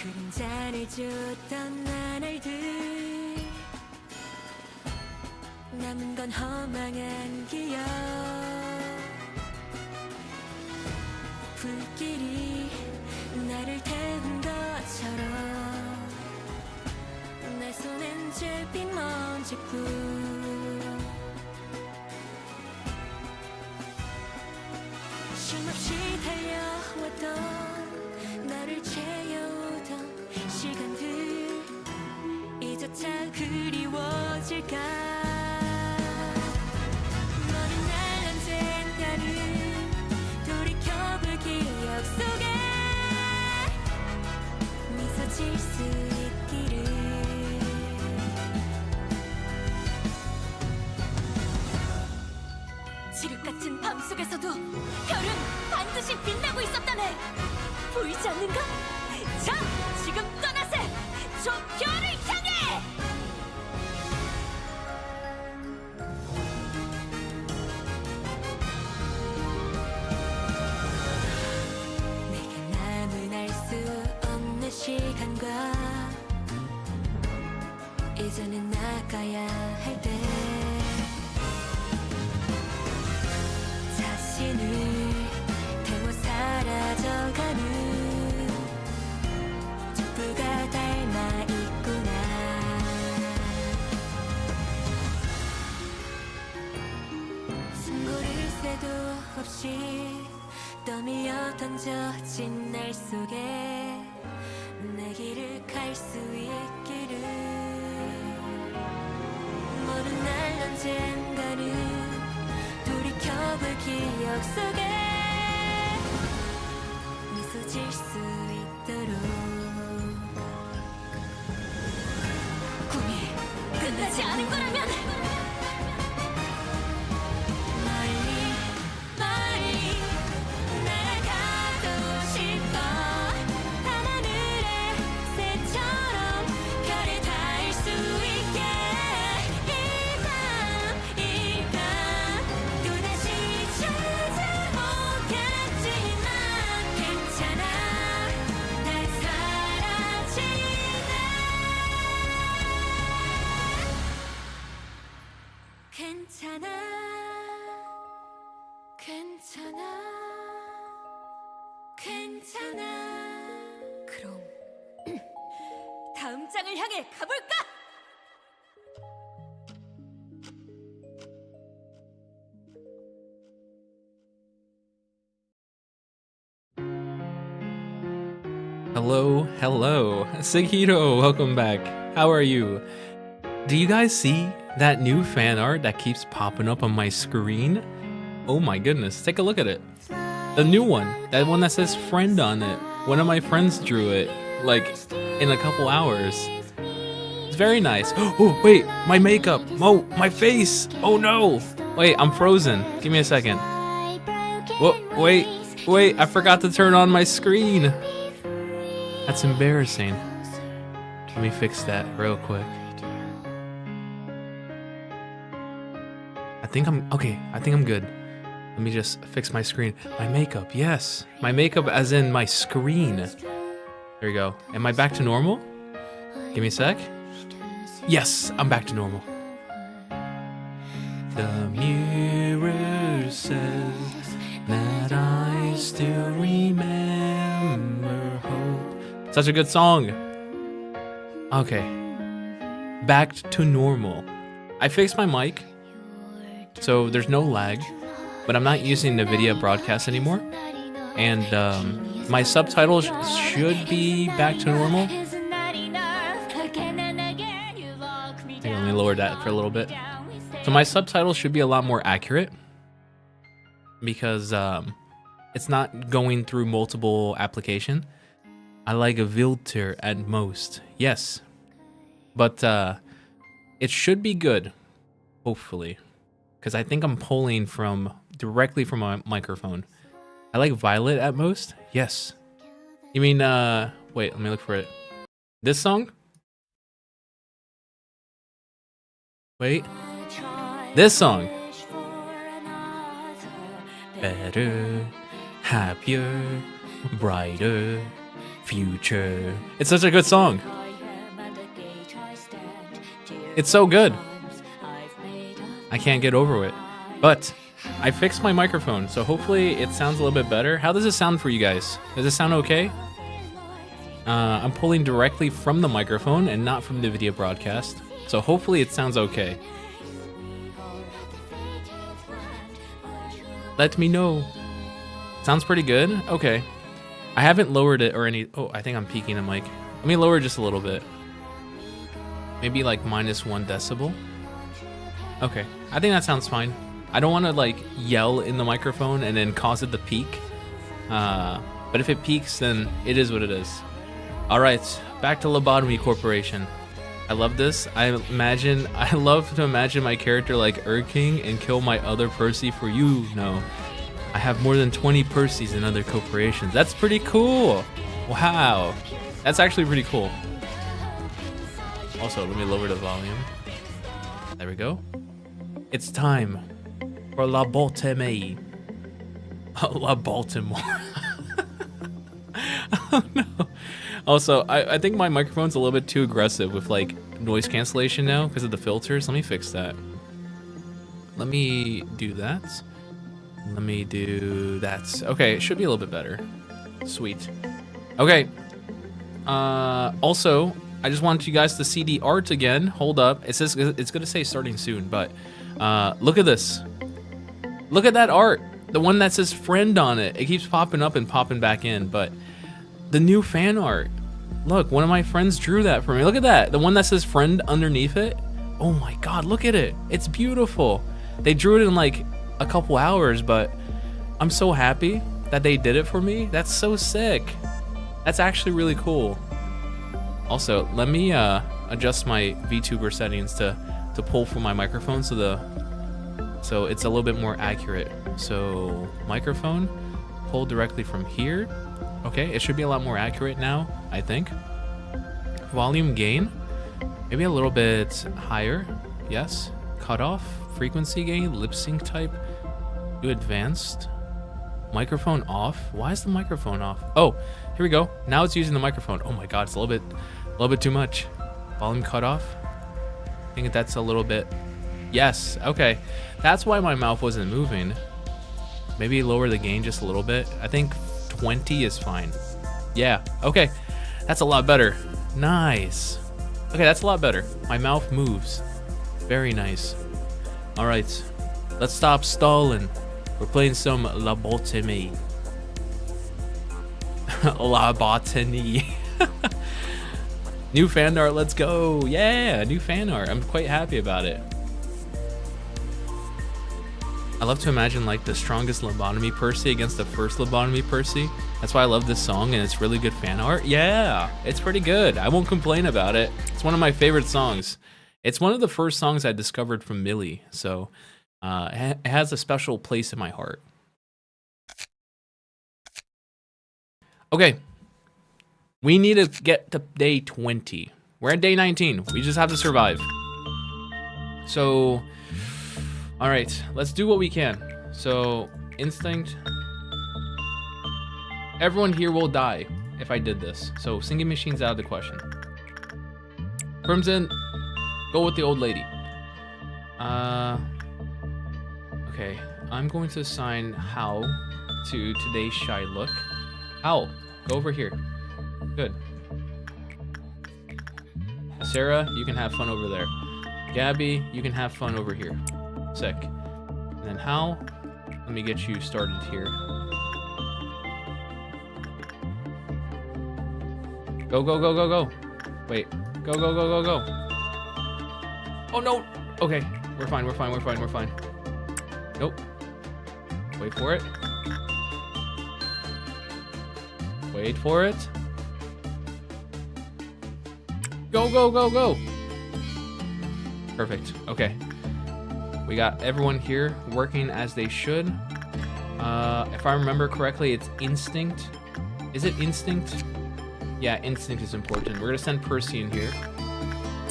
그림자를 줬던 나날들 남은 건 허망한 기억 불길이 나를 태운 것처럼 내 손엔 잿빛 먼지뿐 쉼없이 달려왔던 나를 채워오던 시간들 이조차 그리워질까 너는 날 언젠가는 돌이켜볼 기억 속에 미소 질 수 있기를 지륵같은 밤속에서도 별은 반드시 빛나고 있었다네 보이지 않는가? 자, 지금 떠나세! 저 별을 향해! 내가 남은 알 수 없는 시간과 이제는 나가야 할 때 자신을 태워 사라져가는 촛불과 닮아 있구나 숨고를 새도 없이 떠밀려 던져진 날 속에 내 길을 갈 수 있기를 모든 날 언젠가는 돌이켜볼 기억 속에 미소 질 수 있도록 꿈이 끝나지 않은 거라면 멀리 멀리 날아가고 싶어 밤하늘의 새처럼 별에 닿을 수 있게 이 밤 또다시 찾아오겠지만 괜찮아 난 사라지네 괜찮아 괜찮아 괜찮아 그럼 다음 장을 향해 가볼까? Hello, hello. Sigito, welcome back. How are you? Do you guys see that new fan art that keeps popping up on my screen? Oh my goodness, take a look at it. The new one, that one that says friend on it. One of my friends drew it, like, in a couple hours. It's very nice. Oh, wait, my makeup. Oh, my face. Oh no. Wait, I'm frozen. Give me a second. Whoa, wait, I forgot to turn on my screen. That's embarrassing. Let me fix that real quick. I think I'm good. Let me just fix my screen. My makeup, yes. My makeup as in my screen. There you go. Am I back to normal? Give me a sec. Yes, I'm back to normal. The mirror says that I still remember hope. Such a good song. Okay. Back to normal. I fixed my mic, so there's no lag, but I'm not using the video broadcast anymore. And my subtitles should be back to normal. Let me lower that for a little bit. So my subtitles should be a lot more accurate because it's not going through multiple applications. I like a filter at most, yes, but it should be good, hopefully, because I think I'm pulling directly from my microphone. I like violet at most, yes. You mean wait, let me look for it. This song? Wait, this song. Better, happier, brighter future. It's such a good song. It's so good. I can't get over it. But I fixed my microphone, so hopefully it sounds a little bit better. How does it sound for you guys? Does it sound okay? I'm pulling directly from the microphone and not from the video broadcast, so hopefully it sounds okay. Let me know. Sounds pretty good? Okay. I haven't lowered it or any... Oh, I think I'm peaking the mic. Let me lower just a little bit. Maybe like -1 decibel. Okay, I think that sounds fine. I don't want to like yell in the microphone and then cause it to peak. But if it peaks, then it is what it is. All right, back to Lobotomy Corporation. I love this. I love to imagine my character like King and kill my other Percy for you. No, I have more than 20 Percys in other corporations. That's pretty cool. Wow, that's actually pretty cool. Also, let me lower the volume. There we go. It's time for lobotomy. La Baltimore. Oh no. Also, I think my microphone's a little bit too aggressive with like noise cancellation now because of the filters. Let me fix that. Let me do that. Let me do that. Okay, it should be a little bit better. Sweet. Okay. Also, I just wanted you guys to see the art again. Hold up. It says it's gonna say starting soon, but look at this. Look at that art. The one that says friend on it. It keeps popping up and popping back in, but the new fan art. Look, one of my friends drew that for me. Look at that. The one that says friend underneath it. Oh my god, look at it. It's beautiful. They drew it in like a couple hours, but I'm so happy that they did it for me. That's so sick. That's actually really cool. Also, let me adjust my VTuber settings to pull from my microphone so it's a little bit more accurate. So microphone, pull directly from here. Okay, it should be a lot more accurate now, I think. Volume gain, maybe a little bit higher. Yes. Cutoff, frequency gain, lip sync type. Do advanced. Microphone off. Why is the microphone off? Oh, here we go. Now it's using the microphone. Oh my god, it's a little bit too much. Volume cutoff. I think that's a little bit. Yes. Okay, that's why my mouth wasn't moving. Maybe lower the gain just a little bit. I think 20 is fine. Yeah. Okay, that's a lot better. Nice. Okay, that's a lot better. My mouth moves. Very nice. All right, let's stop stalling. We're playing some lobotomy. Lobotomy. New fan art, let's go. Yeah, new fan art. I'm quite happy about it. I love to imagine like the strongest lobotomy Percy against the first lobotomy Percy. That's why I love this song, and it's really good fan art. Yeah, it's pretty good. I won't complain about it. It's one of my favorite songs. It's one of the first songs I discovered from Millie, so it has a special place in my heart. Okay, we need to get to day 20. We're at day 19. We just have to survive. So, all right, let's do what we can. So, instinct. Everyone here will die if I did this. So, singing machine's out of the question. Crimson, go with the old lady. Okay, I'm going to assign Hal to today's shy look. Hal, go over here. Good. Sarah, you can have fun over there. Gabby, you can have fun over here. Sick. And then Hal, let me get you started here. Go, go, go, go, go. Wait. Go, go, go, go, go. Oh, no. Okay. We're fine, we're fine, we're fine, we're fine. Nope. Wait for it. Wait for it. Go, go, go, go. Perfect. Okay. We got everyone here working as they should. If I remember correctly, it's instinct. Is it instinct? Yeah, instinct is important. We're gonna send Percy in here.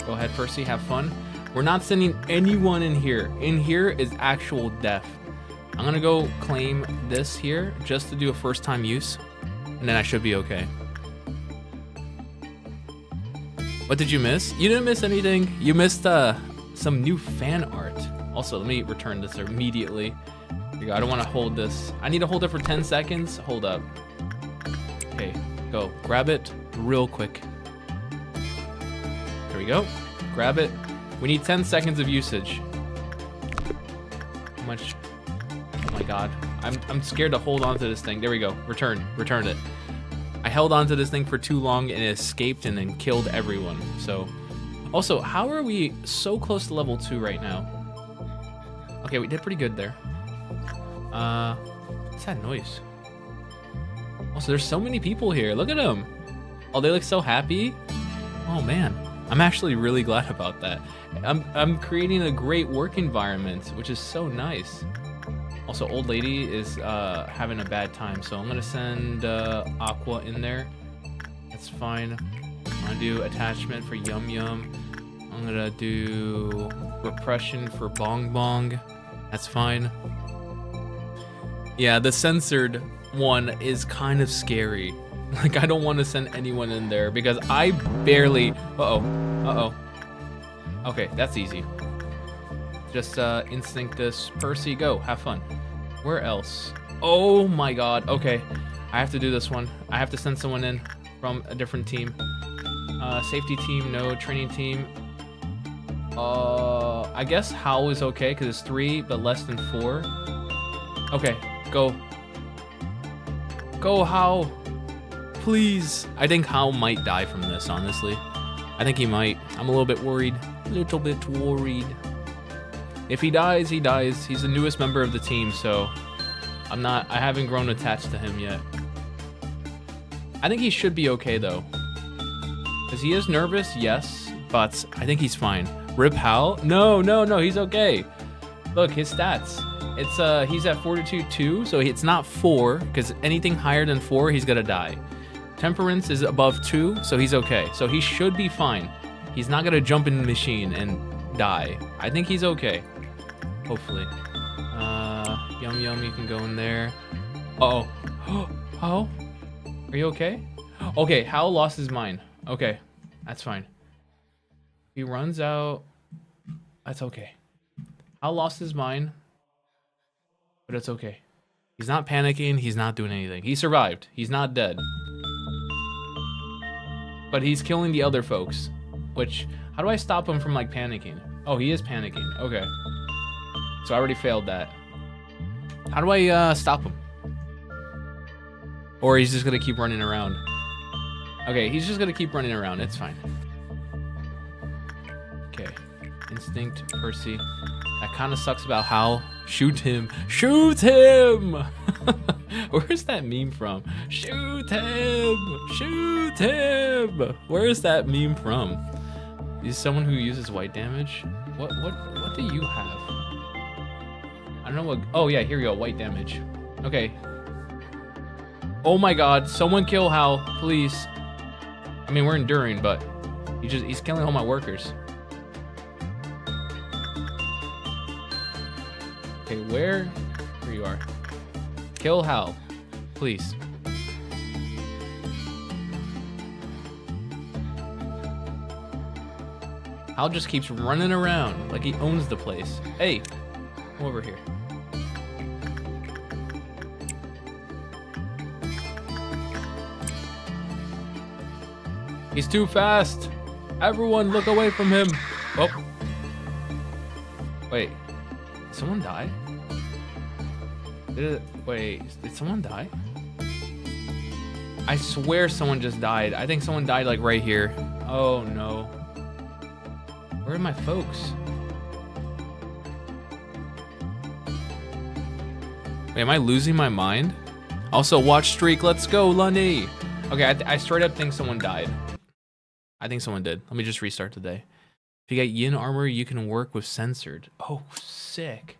Go ahead, Percy, have fun. We're not sending anyone in here. In here is actual death. I'm gonna go claim this here just to do a first time use, and then I should be okay. What did you miss? You didn't miss anything. You missed some new fan art. Also, let me return this immediately. Here you go. I don't want to hold this. I need to hold it for 10 seconds. Hold up. Okay, go. Grab it real quick. There we go. Grab it. We need 10 seconds of usage. How much? Oh my god. I'm scared to hold on to this thing. There we go. Returned it. I held on to this thing for too long and it escaped and then killed everyone. So, also, how are we so close to level 2 right now? Okay, we did pretty good there. What's that noise? Also, there's so many people here. Look at them. Oh, they look so happy. Oh man, I'm actually really glad about that. I'm creating a great work environment, which is so nice. Also, old lady is having a bad time, so I'm gonna send Aqua in there. That's fine. I'm gonna do attachment for Yum Yum. I'm gonna do repression for Bong Bong. That's fine. Yeah, the censored one is kind of scary. Like, I don't want to send anyone in there because I barely... Uh-oh. Okay, that's easy. Just instinct this. Percy, go. Have fun. Where else? Oh my god. Okay, I have to do this one. I have to send someone in from a different team. Safety team, no. Training team. I guess Hal is okay because it's 3, but less than 4. Okay, go. Go, Hal. Please. I think Hal might die from this, honestly. I think he might. I'm a little bit worried. If he dies, he dies. He's the newest member of the team, so I haven't grown attached to him yet. I think he should be okay, though. Because he is nervous, yes, but I think he's fine. Rip Hal? No, he's okay. Look, his stats. It's he's at Fortitude 2, so it's not 4, because anything higher than 4, he's gonna die. Temperance is above 2, so he's okay. So he should be fine. He's not gonna jump in the machine and die. I think he's okay. Hopefully. Yum Yum, you can go in there. Uh-oh. Hal? Are you okay? Okay, Hal lost his mind. Okay, that's fine. He runs out. That's okay. Hal lost his mind. But it's okay. He's not panicking. He's not doing anything. He survived. He's not dead. But he's killing the other folks. Which, how do I stop him from, like, panicking? Oh, he is panicking. Okay. So I already failed that. How do I stop him? Or he's just gonna keep running around. Okay, he's just gonna keep running around. It's fine. Okay. Instinct, Percy. That kind of sucks about Hal. Shoot him. Shoot him! Where's that meme from? Shoot him! Shoot him! Where is that meme from? Is someone who uses white damage? What do you have? I don't know what... Oh yeah, here we go. White damage. Okay. Oh my god. Someone kill Hal, please. I mean, we're enduring, but he's killing all my workers. Okay, where you are. Kill Hal, please. Hal just keeps running around like he owns the place. Hey, come over here. He's too fast. Everyone look away from him. Oh. Wait. Did someone die? Wait, did someone die? I swear someone just died. I think someone died like right here. Oh no. Where are my folks? Wait, am I losing my mind? Also, watch streak. Let's go, Lunny. Okay, I straight up think someone died. I think someone did. Let me just restart today. If you get yin armor, you can work with censored. Oh, sick.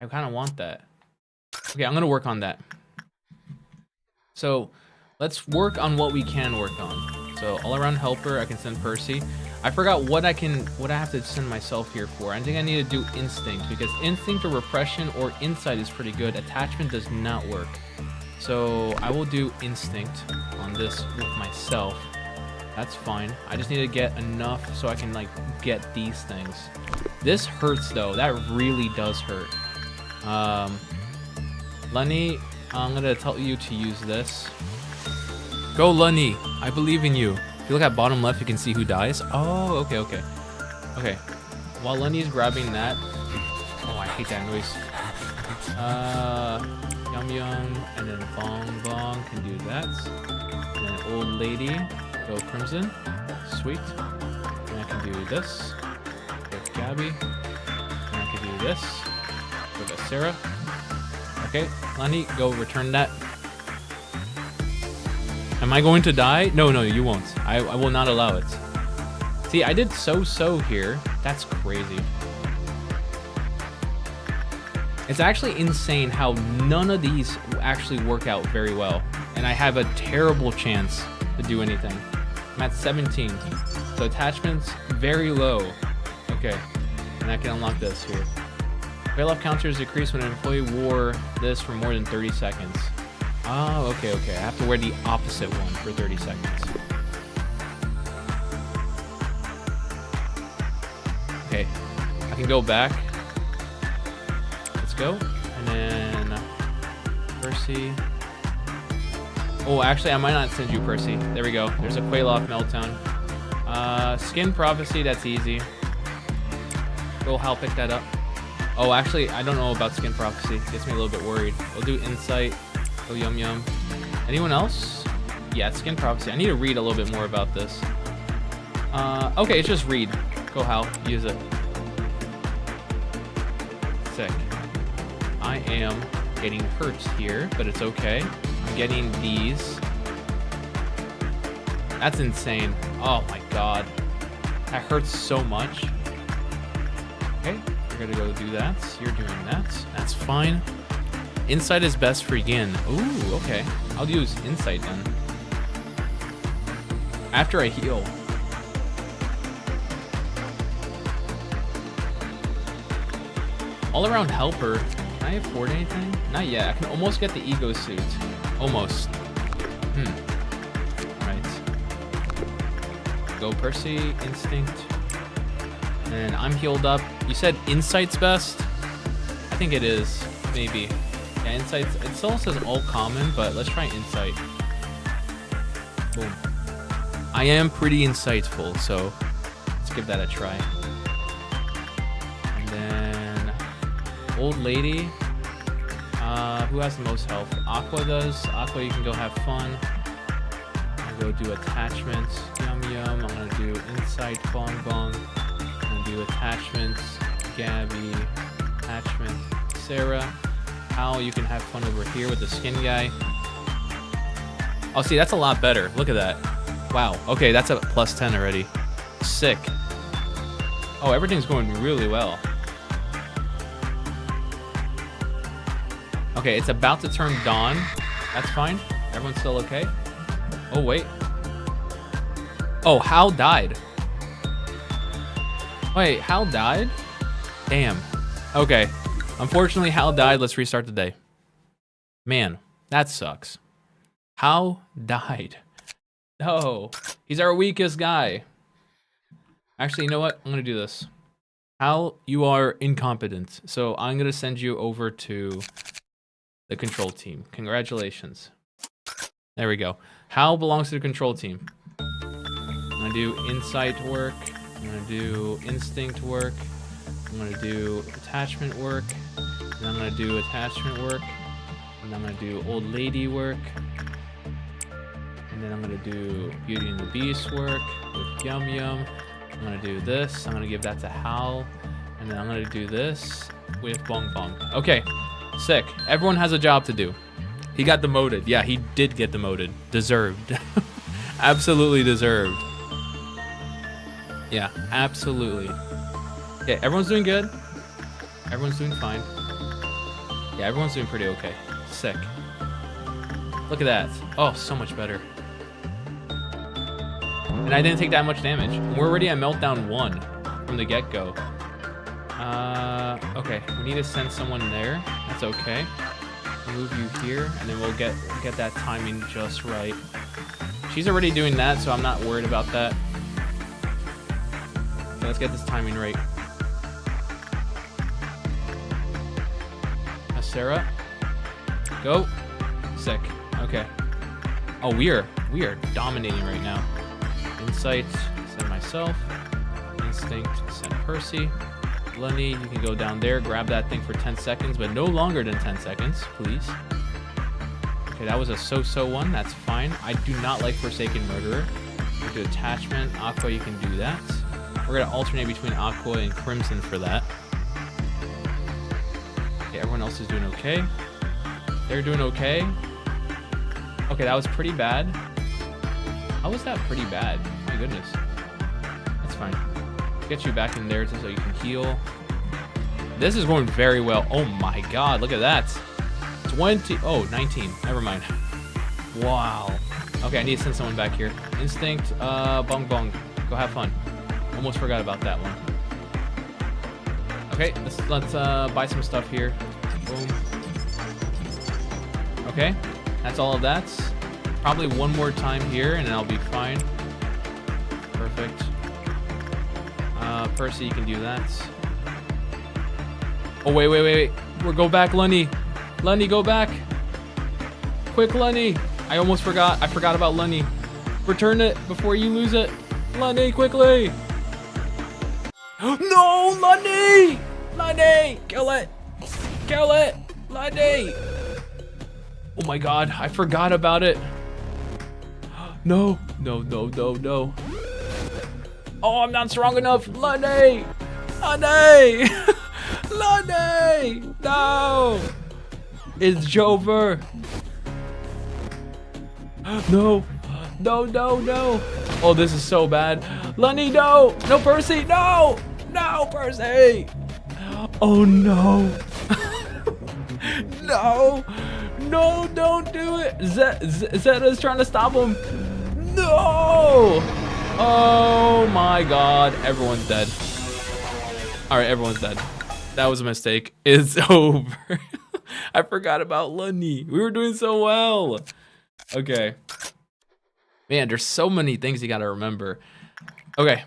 I kind of want that. Okay, I'm gonna work on that. So let's work on what we can work on. So all around helper, I can send Percy. I forgot what I have to send myself here for. I think I need to do instinct because instinct or repression or insight is pretty good. Attachment does not work. So I will do instinct on this with myself. That's fine. I just need to get enough so I can, like, get these things. This hurts, though. That really does hurt. Lenny, I'm gonna tell you to use this. Go, Lenny. I believe in you. If you look at bottom left, you can see who dies. Oh, okay, okay. Okay. While Lenny's grabbing that... Oh, I hate that noise. Yum Yum, and then Bong Bong can do that. And then Old Lady, go Crimson. Sweet. And I can do this. With Gabby. And I can do this. With Sarah. Okay, Lenny, go return that. Am I going to die? No, no, you won't. I will not allow it. See, I did so here. That's crazy. It's actually insane how none of these actually work out very well. And I have a terrible chance to do anything. I'm at 17. So attachments, very low. Okay, and I can unlock this here. Bailoff counters decrease when an employee wore this for more than 30 seconds. Oh, okay, okay. I have to wear the opposite one for 30 seconds. Okay, I can go back. Let's go. And then Percy. Oh, actually, I might not send you Percy. There we go. There's a Quailoff Meltdown. Skin Prophecy, that's easy. Go, Hal, pick that up. Oh, actually, I don't know about Skin Prophecy. It gets me a little bit worried. We'll do Insight. Go Yum Yum. Anyone else? Yeah, Skin Prophecy. I need to read a little bit more about this. Okay, it's just read. Go Hal, use it. Sick. I am getting hurt here, but it's okay. I'm getting these. That's insane. Oh my god. That hurts so much. Okay, you're gonna go do that. You're doing that. That's fine. Insight is best for Yin. Ooh, okay. I'll use Insight then. After I heal. All around helper. Can I afford anything? Not yet. I can almost get the ego suit. Almost. Right. Go Percy, Instinct. And I'm healed up. You said Insight's best? I think it is. Maybe. Yeah, Insight's, it still says all common, but let's try Insight. Boom. I am pretty insightful, so let's give that a try. And then Old Lady. Who has the most health? Aqua does. Aqua, you can go have fun. I'm gonna go do attachments. Yum Yum. I'm gonna do Insight. Bong Bong. I'm gonna do attachments. Gabby. Attachment. Sarah. Hal, you can have fun over here with the skin guy. Oh, see, that's a lot better. Look at that. Wow. Okay, that's a plus 10 already. Sick. Oh, everything's going really well. Okay, it's about to turn dawn. That's fine. Everyone's still okay. Oh, wait. Oh, Hal died. Wait, Hal died? Damn. Okay. Unfortunately, Hal died. Let's restart the day. Man, that sucks. Hal died. No, he's our weakest guy. Actually, you know what? I'm going to do this. Hal, you are incompetent. So I'm going to send you over to the control team. Congratulations. There we go. Hal belongs to the control team. I'm going to do insight work. I'm going to do instinct work. I'm going to do attachment work. And I'm going to do attachment work. And I'm going to do old lady work. And then I'm going to do Beauty and the Beast work with Yum Yum. I'm going to do this. I'm going to give that to Hal. And then I'm going to do this with Bong Bong. Okay, sick. Everyone has a job to do. He got demoted. Yeah, he did get demoted. Deserved. Absolutely deserved. Yeah, absolutely. Okay, everyone's doing good. Everyone's doing fine. Yeah, everyone's doing pretty okay. Sick. Look at that. Oh, so much better. And I didn't take that much damage. We're already at Meltdown 1 from the get-go. Okay, we need to send someone there. That's okay. Move you here, and then we'll get that timing just right. she's already doing that, so I'm not worried about that. Okay, let's get this timing right. Sarah, go. Sick. Okay. Oh, we are dominating right now. Insight, send myself. Instinct, send Percy. Lenny, you can go down there, grab that thing for 10 seconds, but no longer than 10 seconds, please. Okay, that was a so-so one. That's fine. I do not like Forsaken Murderer. We'll do attachment. Aqua, you can do that. We're gonna alternate between Aqua and Crimson for that. Okay, everyone else is doing okay. They're doing okay. Okay, that was pretty bad. How was that pretty bad? My goodness. That's fine. Get you back in there so you can heal. This is going very well. Oh my god, look at that. 20. Oh, 19. Never mind. Wow. Okay, I need to send someone back here. Instinct, bong bong. Go have fun. Almost forgot about that one. Okay, let's buy some stuff here. Boom. Okay, that's all of that. Probably one more time here and I'll be fine. Perfect. Percy, you can do that. Oh, wait. Go back, Lenny. Lenny, go back. Quick, Lenny. I almost forgot. I forgot about Lenny. Return it before you lose it. Lenny, quickly. No, Lenny! Lenny! Kill it! Kill it! Lenny! Oh my god, I forgot about it. No. Oh, I'm not strong enough. Lenny! Lenny! Lenny! No! It's over. No. Oh, this is so bad. Lenny, no! No, Percy, no! No, Percy! Oh, no. No, don't do it. Zeta's trying to stop him. No! Oh my god, everyone's dead. All right, everyone's dead. That was a mistake. It's over. I forgot about Lenny. We were doing so well. Okay. Man, there's so many things you gotta remember. Okay,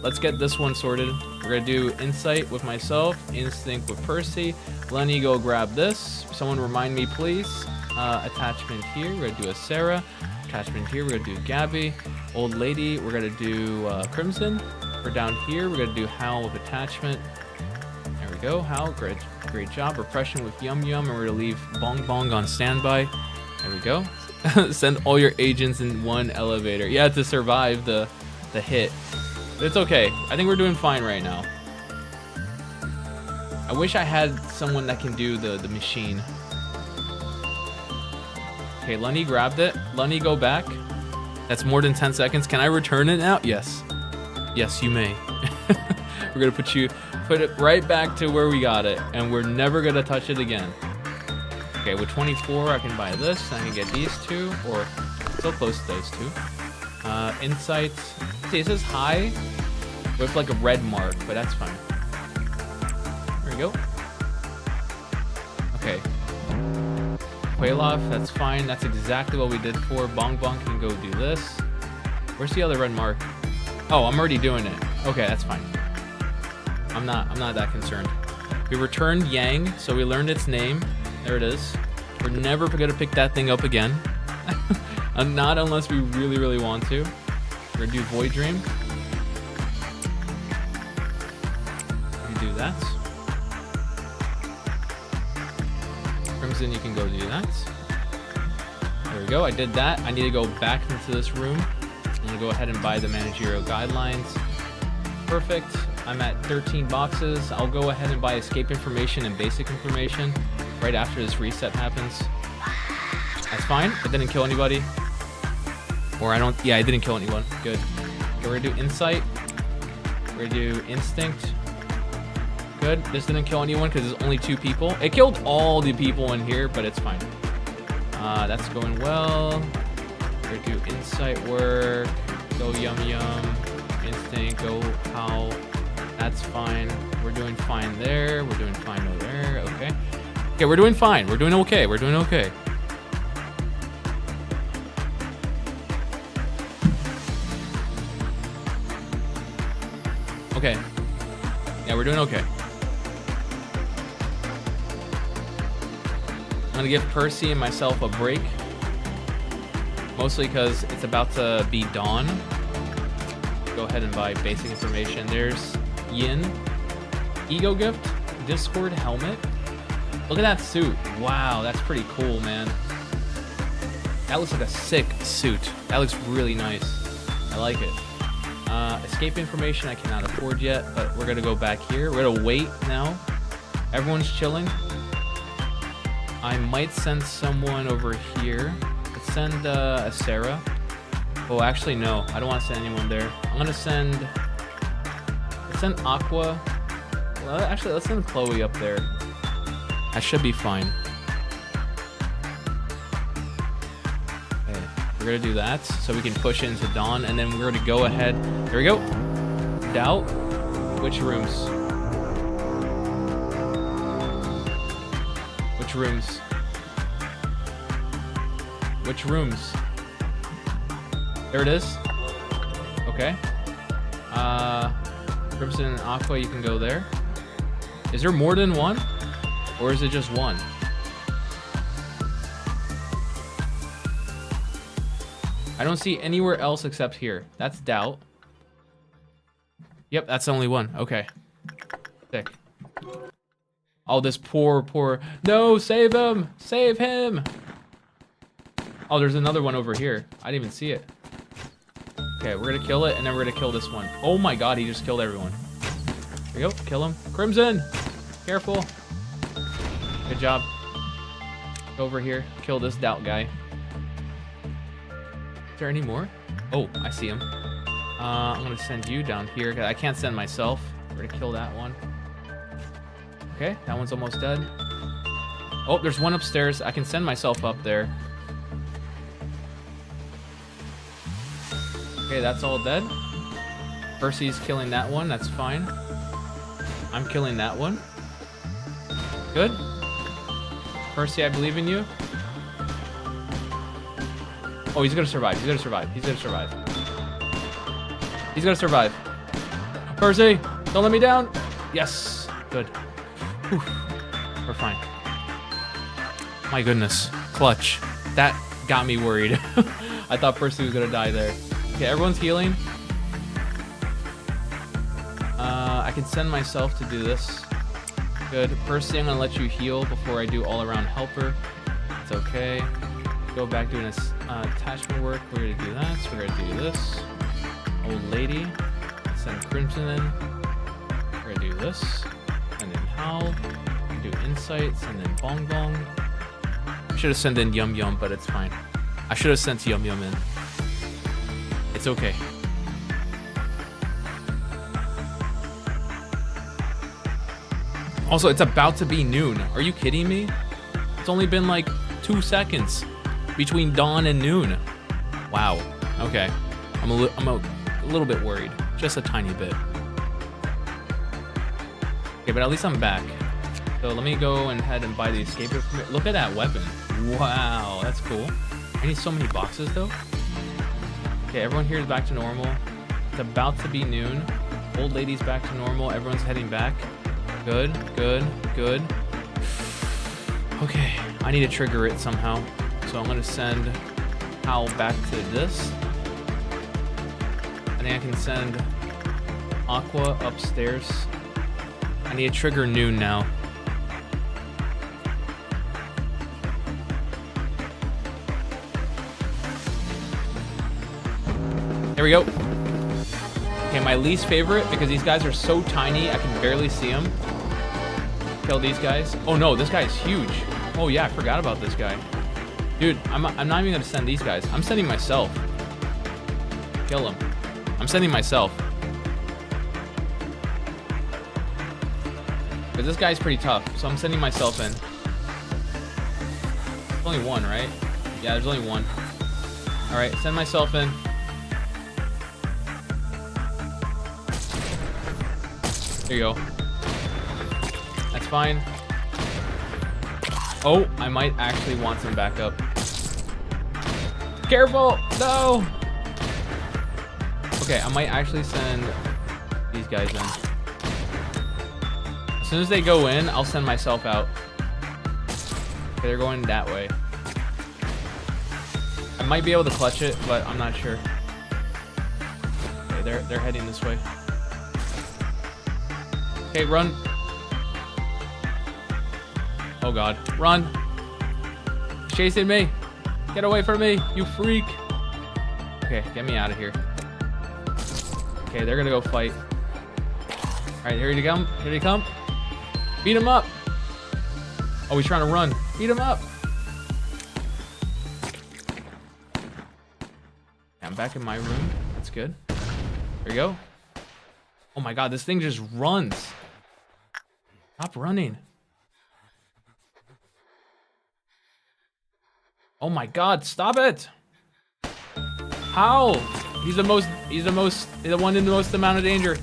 let's get this one sorted. We're gonna do Insight with myself, Instinct with Percy. Lenny, go grab this. Someone remind me, please. Attachment here, we're gonna do a Sarah. Attachment here, we're gonna do Gabby. Old Lady, we're gonna do Crimson. We're down here, we're gonna do Howl with attachment. There we go, Howl, great job. Repression with Yum Yum, and we're gonna leave Bong Bong on standby. There we go. Send all your agents in one elevator. Yeah, to survive the hit. It's okay. I think we're doing fine right now. I wish I had someone that can do the machine. Okay, Lenny grabbed it. Lenny, go back. That's more than 10 seconds. Can I return it now? Yes. Yes, you may. We're gonna put it right back to where we got it, and we're never gonna touch it again. Okay, with 24, I can buy this. I can get these two, or still close to those two. Insights. See, it says high with like a red mark, but that's fine. There we go. Okay. Quailoff, that's fine. That's exactly what we did for. Bong Bong can go do this. Where's the other red mark? Oh, I'm already doing it. Okay, that's fine. I'm not that concerned. We returned Yang, so we learned its name. There it is. We're never gonna pick that thing up again. Not unless we really want to. We're gonna do Void Dream. We can do that. Crimson, you can go do that. There we go, I did that. I need to go back into this room. I'm gonna go ahead and buy the managerial guidelines. Perfect. I'm at 13 boxes. I'll go ahead and buy escape information and basic information right after this reset happens. That's fine. It didn't kill anybody. Or yeah, I didn't kill anyone. Good. Okay, we're gonna do Insight. We're gonna do Instinct. Good. This didn't kill anyone because there's only 2 people. It killed all the people in here, but it's fine. That's going well. We're gonna do Insight work. Go Yum Yum. Instinct, go Howl. That's fine. We're doing fine there. We're doing fine over there. Okay. Okay, we're doing fine. We're doing okay. We're doing okay. Okay. Yeah, we're doing okay. I'm gonna give Percy and myself a break. Mostly because it's about to be dawn. Go ahead and buy basic information. There's Yin. Ego gift. Discord helmet. Look at that suit. Wow, that's pretty cool, man. That looks like a sick suit. That looks really nice. I like it. Escape information I cannot afford yet, but we're gonna go back here. We're gonna wait now. Everyone's chilling. I might send someone over here. Let's send a Sarah. Oh, actually, no. I don't want to send anyone there. I'm gonna send Aqua. Well, actually, let's send Chloe up there. I should be fine. Okay, we're gonna do that so we can push into dawn, and then we're gonna go ahead. There we go. Doubt. Which rooms? Which rooms? Which rooms? There it is. Okay. Crimson and Aqua, you can go there. Is there more than one? Or is it just one? I don't see anywhere else except here. That's Doubt. Yep, that's the only one. Okay. Sick. Oh, this poor... No, save him! Save him! Oh, there's another one over here. I didn't even see it. Okay, we're gonna kill it, and then we're gonna kill this one. Oh my god, he just killed everyone. Here we go, kill him. Crimson! Careful. Good job. Go over here, kill this Doubt guy. Is there any more? Oh, I see him. I'm gonna send you down here. I can't send myself. We're gonna kill that one. Okay, that one's almost dead. Oh, there's one upstairs. I can send myself up there. Okay, that's all dead. Percy's killing that one. That's fine. I'm killing that one. Good. Percy, I believe in you. Oh, he's gonna survive. He's gonna survive. He's gonna survive. He's gonna survive. Percy, don't let me down. Yes. Good. Whew. We're fine. My goodness. Clutch. That got me worried. I thought Percy was gonna die there. Okay, everyone's healing. I can send myself to do this. Good. Percy, I'm gonna let you heal before I do all-around helper. It's okay. Go back doing this attachment work. We're gonna do that. So we're gonna do this. Old lady. Send Crimson in. We're gonna do this. Send in Howl. Do Insight. Send in Bong Bong. I should have sent in Yum Yum, but it's fine. I should have sent Yum Yum in. It's okay. Also, it's about to be noon. Are you kidding me? It's only been like 2 seconds between dawn and noon. Wow. Okay. I'm a little bit worried. Just a tiny bit. Okay, but at least I'm back. So let me go ahead and buy the escape. Look at that weapon. Wow, that's cool. I need so many boxes though. Okay, everyone here is back to normal. It's about to be noon. Old lady's back to normal. Everyone's heading back. Good, good, good. Okay, I need to trigger it somehow. So I'm gonna send Hal back to this. And then I can send Aqua upstairs. I need to trigger noon now. There we go. Okay, my least favorite, because these guys are so tiny, I can barely see them. Kill these guys. Oh no, this guy is huge. Oh yeah, I forgot about this guy. Dude, I'm not even gonna send these guys. I'm sending myself. Kill him. I'm sending myself. Because this guy's pretty tough, so I'm sending myself in. There's only one, right? Yeah, there's only one. Alright, send myself in. There you go. That's fine. Oh, I might actually want some backup. Careful! No! Okay, I might actually send These guys in. As soon as they go in, I'll send myself out. Okay, they're going that way. I might be able to clutch it, but I'm not sure. Okay, they're heading this way. Okay, run. Oh god, run. He's chasing me. Get away from me, you freak. Okay, get me out of here. Okay, they're gonna go fight. All right, here they come. Here they come. Beat him up. Oh, he's trying to run. Beat him up. I'm back in my room. That's good. There we go. Oh my god, this thing just runs. Stop running. Oh my god, stop it. How? He's the one in the most amount of danger.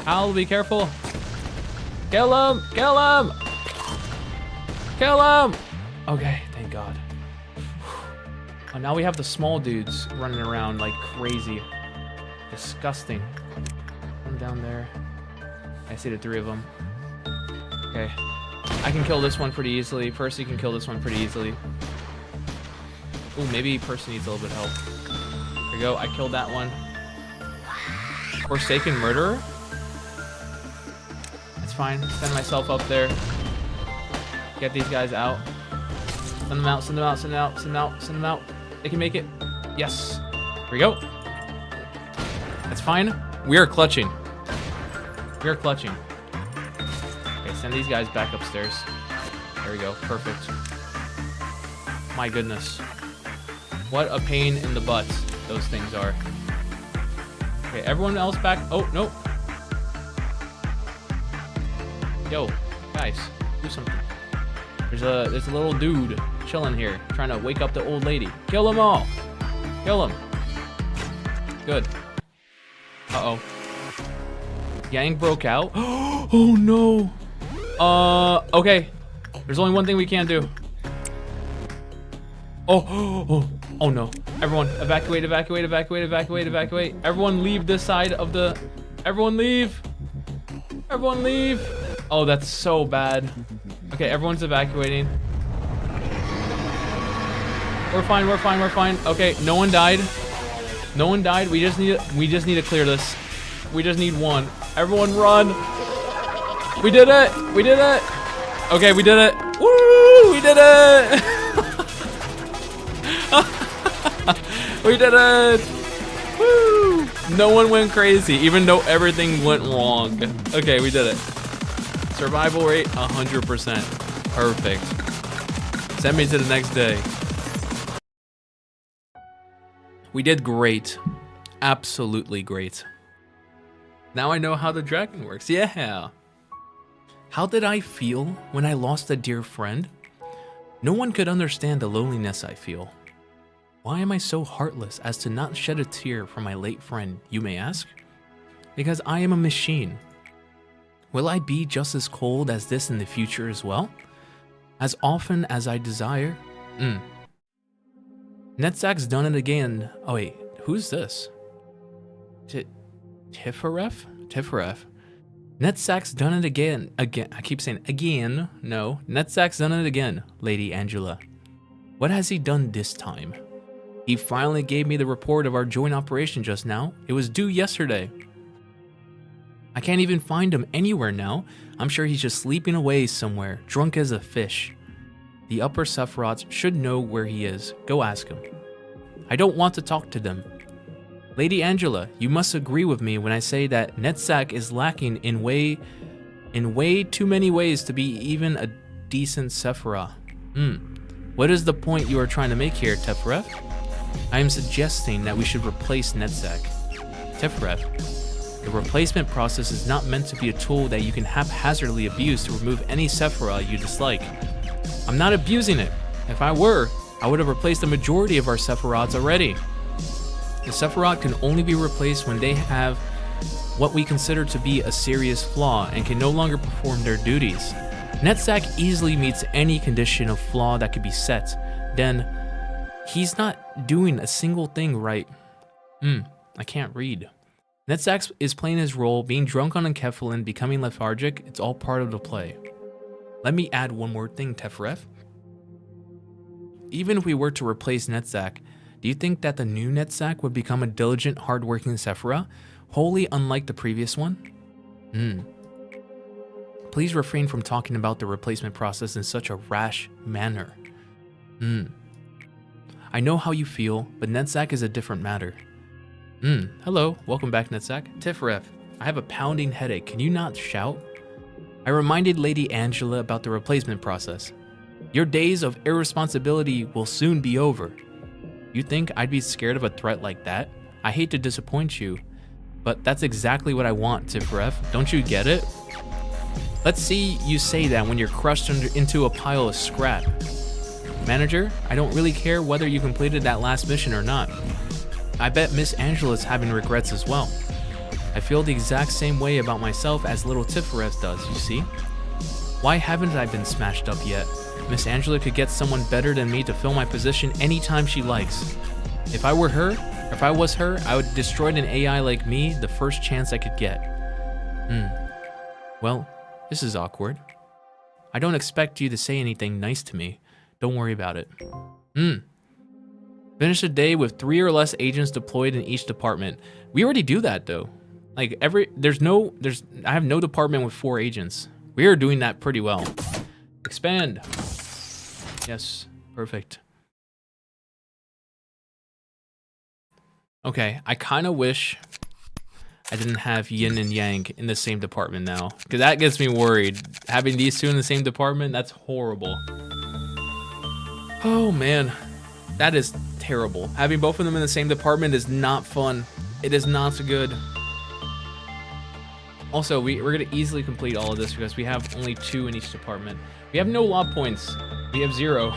Hal, be careful. Kill him! Kill him! Kill him! Okay, thank god. Oh, now we have the small dudes running around like crazy. Disgusting. One down there. I see the 3 of them. Okay. I can kill this one pretty easily. Percy can kill this one pretty easily. Ooh, maybe Percy needs a little bit of help. There we go. I killed that one. Forsaken Murderer? That's fine. Send myself up there. Get these guys out. Send them out, send them out, send them out, send them out, send them out. They can make it. Yes. Here we go. That's fine. We are clutching. We are clutching. Okay, send these guys back upstairs. There we go. Perfect. My goodness. What a pain in the butt those things are. Okay, everyone else back. Oh, no. Yo, guys, do something. There's a little dude chilling here, trying to wake up the old lady. Kill them all. Kill them. Good. Uh-oh. Gang broke out. Oh, no. Okay. There's only one thing we can do. Oh no. Everyone, evacuate, evacuate, evacuate, evacuate, evacuate. Everyone leave this side of the... Everyone leave. Everyone leave. Oh, that's so bad. Okay, everyone's evacuating. We're fine, we're fine, we're fine. Okay, no one died. No one died. We just need to clear this. We just need one. Everyone run. We did it. We did it. Okay, we did it. Woo! We did it. We did it. Woo! No one went crazy, even though everything went wrong. Okay, we did it. Survival rate 100%. Perfect. Send me to the next day. We did great. Absolutely great. Now I know how the dragon works. Yeah. How did I feel when I lost a dear friend? No one could understand the loneliness I feel. Why am I so heartless as to not shed a tear for my late friend, you may ask? Because I am a machine. Will I be just as cold as this in the future as well? As often as I desire? Netzak's done it again. Oh wait, who's this? Tifaref? Tifaref. Netzak's done it again. I keep saying again. No, Netzak's done it again, Lady Angela. What has he done this time? He finally gave me the report of our joint operation just now. It was due yesterday. I can't even find him anywhere now. I'm sure he's just sleeping away somewhere, drunk as a fish. The upper Sephiroths should know where he is. Go ask him. I don't want to talk to them. Lady Angela, you must agree with me when I say that Netzak is lacking in way too many ways to be even a decent Sephiroth. What is the point you are trying to make here, Tefref? I am suggesting that we should replace Netzak. Tefref, the replacement process is not meant to be a tool that you can haphazardly abuse to remove any Sephiroth you dislike. I'm not abusing it. If I were, I would have replaced the majority of our Sephiroths already. The Sephiroth can only be replaced when they have what we consider to be a serious flaw and can no longer perform their duties. Netzak easily meets any condition of flaw that could be set. Then, he's not doing a single thing right. I can't read. Netzack is playing his role, being drunk on enkephalin, becoming lethargic. It's all part of the play. Let me add one more thing, Tefref. Even if we were to replace Netzack, do you think that the new Netzack would become a diligent, hardworking Sephira, wholly unlike the previous one? Please refrain from talking about the replacement process in such a rash manner. I know how you feel, but Netzack is a different matter. Hello, welcome back, Netzack. Tefref, I have a pounding headache. Can you not shout? I reminded Lady Angela about the replacement process. Your days of irresponsibility will soon be over. You think I'd be scared of a threat like that? I hate to disappoint you, but that's exactly what I want, Tefref. Don't you get it? Let's see you say that when you're crushed into a pile of scrap. Manager, I don't really care whether you completed that last mission or not. I bet Miss Angela's having regrets as well. I feel the exact same way about myself as little Tefref does, you see? Why haven't I been smashed up yet? Miss Angela could get someone better than me to fill my position anytime she likes. If I was her, I would destroy an AI like me the first chance I could get. Well, this is awkward. I don't expect you to say anything nice to me. Don't worry about it. Finish a day with 3 or less agents deployed in each department. We already do that though. Like I have no department with 4 agents. We are doing that pretty well. Expand. Yes, perfect. Okay, I kind of wish I didn't have Yin and Yang in the same department now, because that gets me worried. Having these two in the same department, that's horrible. Oh man, that is terrible. Having both of them in the same department is not fun. It is not so good. Also, we're gonna easily complete all of this because we have only 2 in each department. We have no law points. We have 0.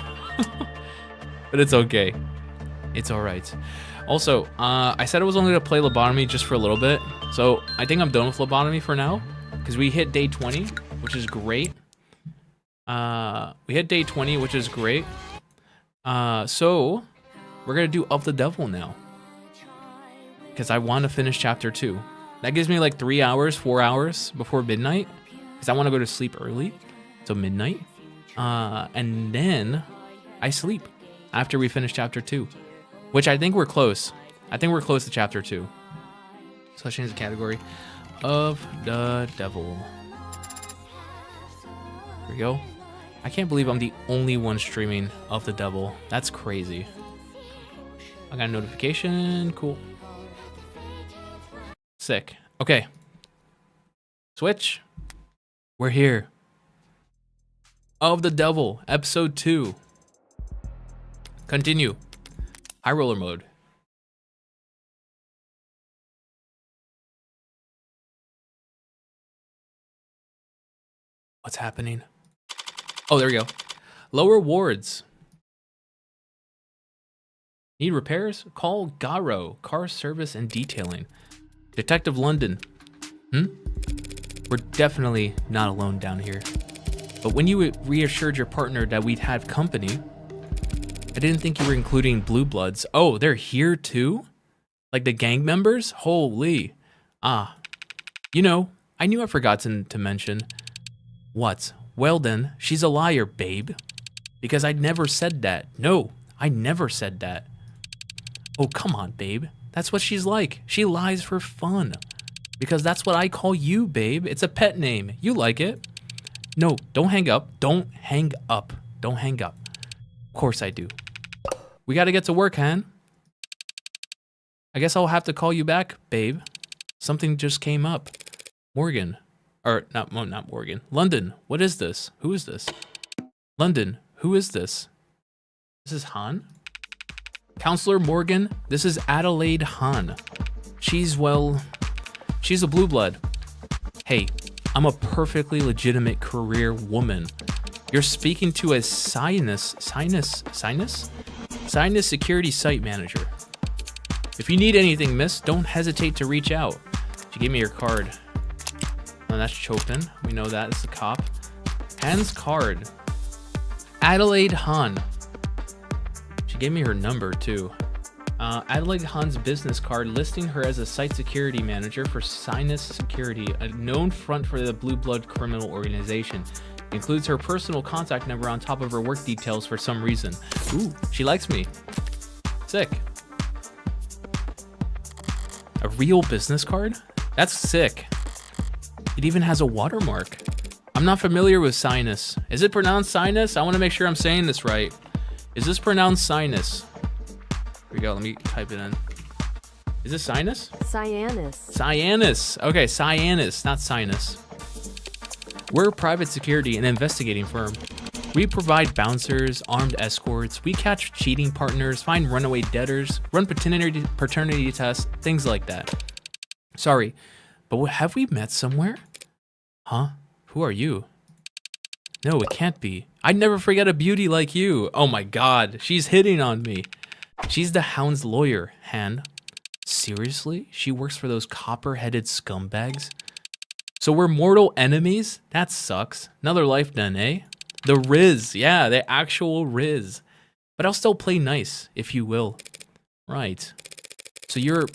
But it's okay. It's all right. Also, I said I was only gonna play lobotomy just for a little bit. So I think I'm done with lobotomy for now because we hit day 20, which is great. We hit day 20, which is great. So we're gonna do Of the Devil now because I want to finish chapter 2. That gives me like 3 hours, 4 hours before midnight because I want to go to sleep early, so midnight. And then I sleep after we finish chapter 2, which I think we're close. I think we're close to chapter 2. So let's change the category. Of the Devil. Here we go. I can't believe I'm the only one streaming Of the Devil. That's crazy. I got a notification. Cool. Sick. Okay. Switch. We're here. Of the Devil, episode 2. Continue. High roller mode. What's happening? Oh, there we go. Lower wards. Need repairs? Call Garo, car service and detailing. Detective London. We're definitely not alone down here. But when you reassured your partner that we'd have company, I didn't think you were including Blue Bloods. Oh, they're here too? Like the gang members? Holy. You know, I knew I forgot to mention. What? Well then, she's a liar, babe. Because I never said that. No, I never said that. Oh, come on, babe. That's what she's like. She lies for fun. Because that's what I call you, babe. It's a pet name. You like it. No, don't hang up. Don't hang up. Don't hang up. Of course I do. We gotta get to work, Han. I guess I'll have to call you back, babe. Something just came up. Morgan. Or, not Morgan. London, what is this? Who is this? London, who is this? This is Han? Counselor Morgan, this is Adelaide Han. She's a blue blood. Hey, I'm a perfectly legitimate career woman. You're speaking to a sinus security site manager. If you need anything, miss, don't hesitate to reach out. She gave me your card. Oh, that's Chopin. We know that. It's a cop. Han's card. Adelaide Han. She gave me her number too. Adelaide Han's business card listing her as a site security manager for Sinus Security, a known front for the Blue Blood criminal organization. Includes her personal contact number on top of her work details for some reason. Ooh, she likes me. Sick. A real business card? That's sick. It even has a watermark. I'm not familiar with Sinus. Is it pronounced Sinus? I want to make sure I'm saying this right. Is this pronounced Sinus? Here we go, let me type it in. Is this Sinus? Cyanus. Cyanus. Okay, Cyanus, not Sinus. We're a private security and investigating firm. We provide bouncers, armed escorts, we catch cheating partners, find runaway debtors, run paternity tests, things like that. Sorry, but have we met somewhere? Huh? Who are you? No, it can't be. I'd never forget a beauty like you. Oh my god, she's hitting on me. She's the Hound's lawyer, Han. Seriously? She works for those copper-headed scumbags? So we're mortal enemies? That sucks. Another life then, eh? The Riz, yeah, the actual Riz. But I'll still play nice, if you will. Right. So you're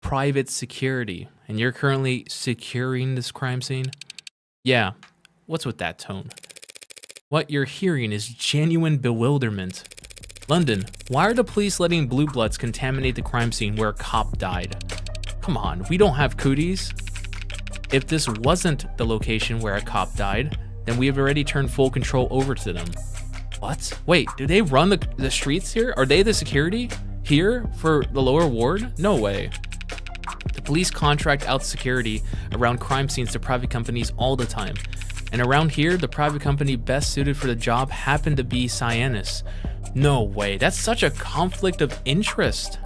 private security, and you're currently securing this crime scene? Yeah, what's with that tone? What you're hearing is genuine bewilderment. London, why are the police letting blue bloods contaminate the crime scene where a cop died? Come on, we don't have cooties. If this wasn't the location where a cop died, then we have already turned full control over to them. What? Wait, do they run the streets here? Are they the security here for the lower ward? No way. The police contract out security around crime scenes to private companies all the time. And around here, the private company best suited for the job happened to be Cyanus. No way, that's such a conflict of interest.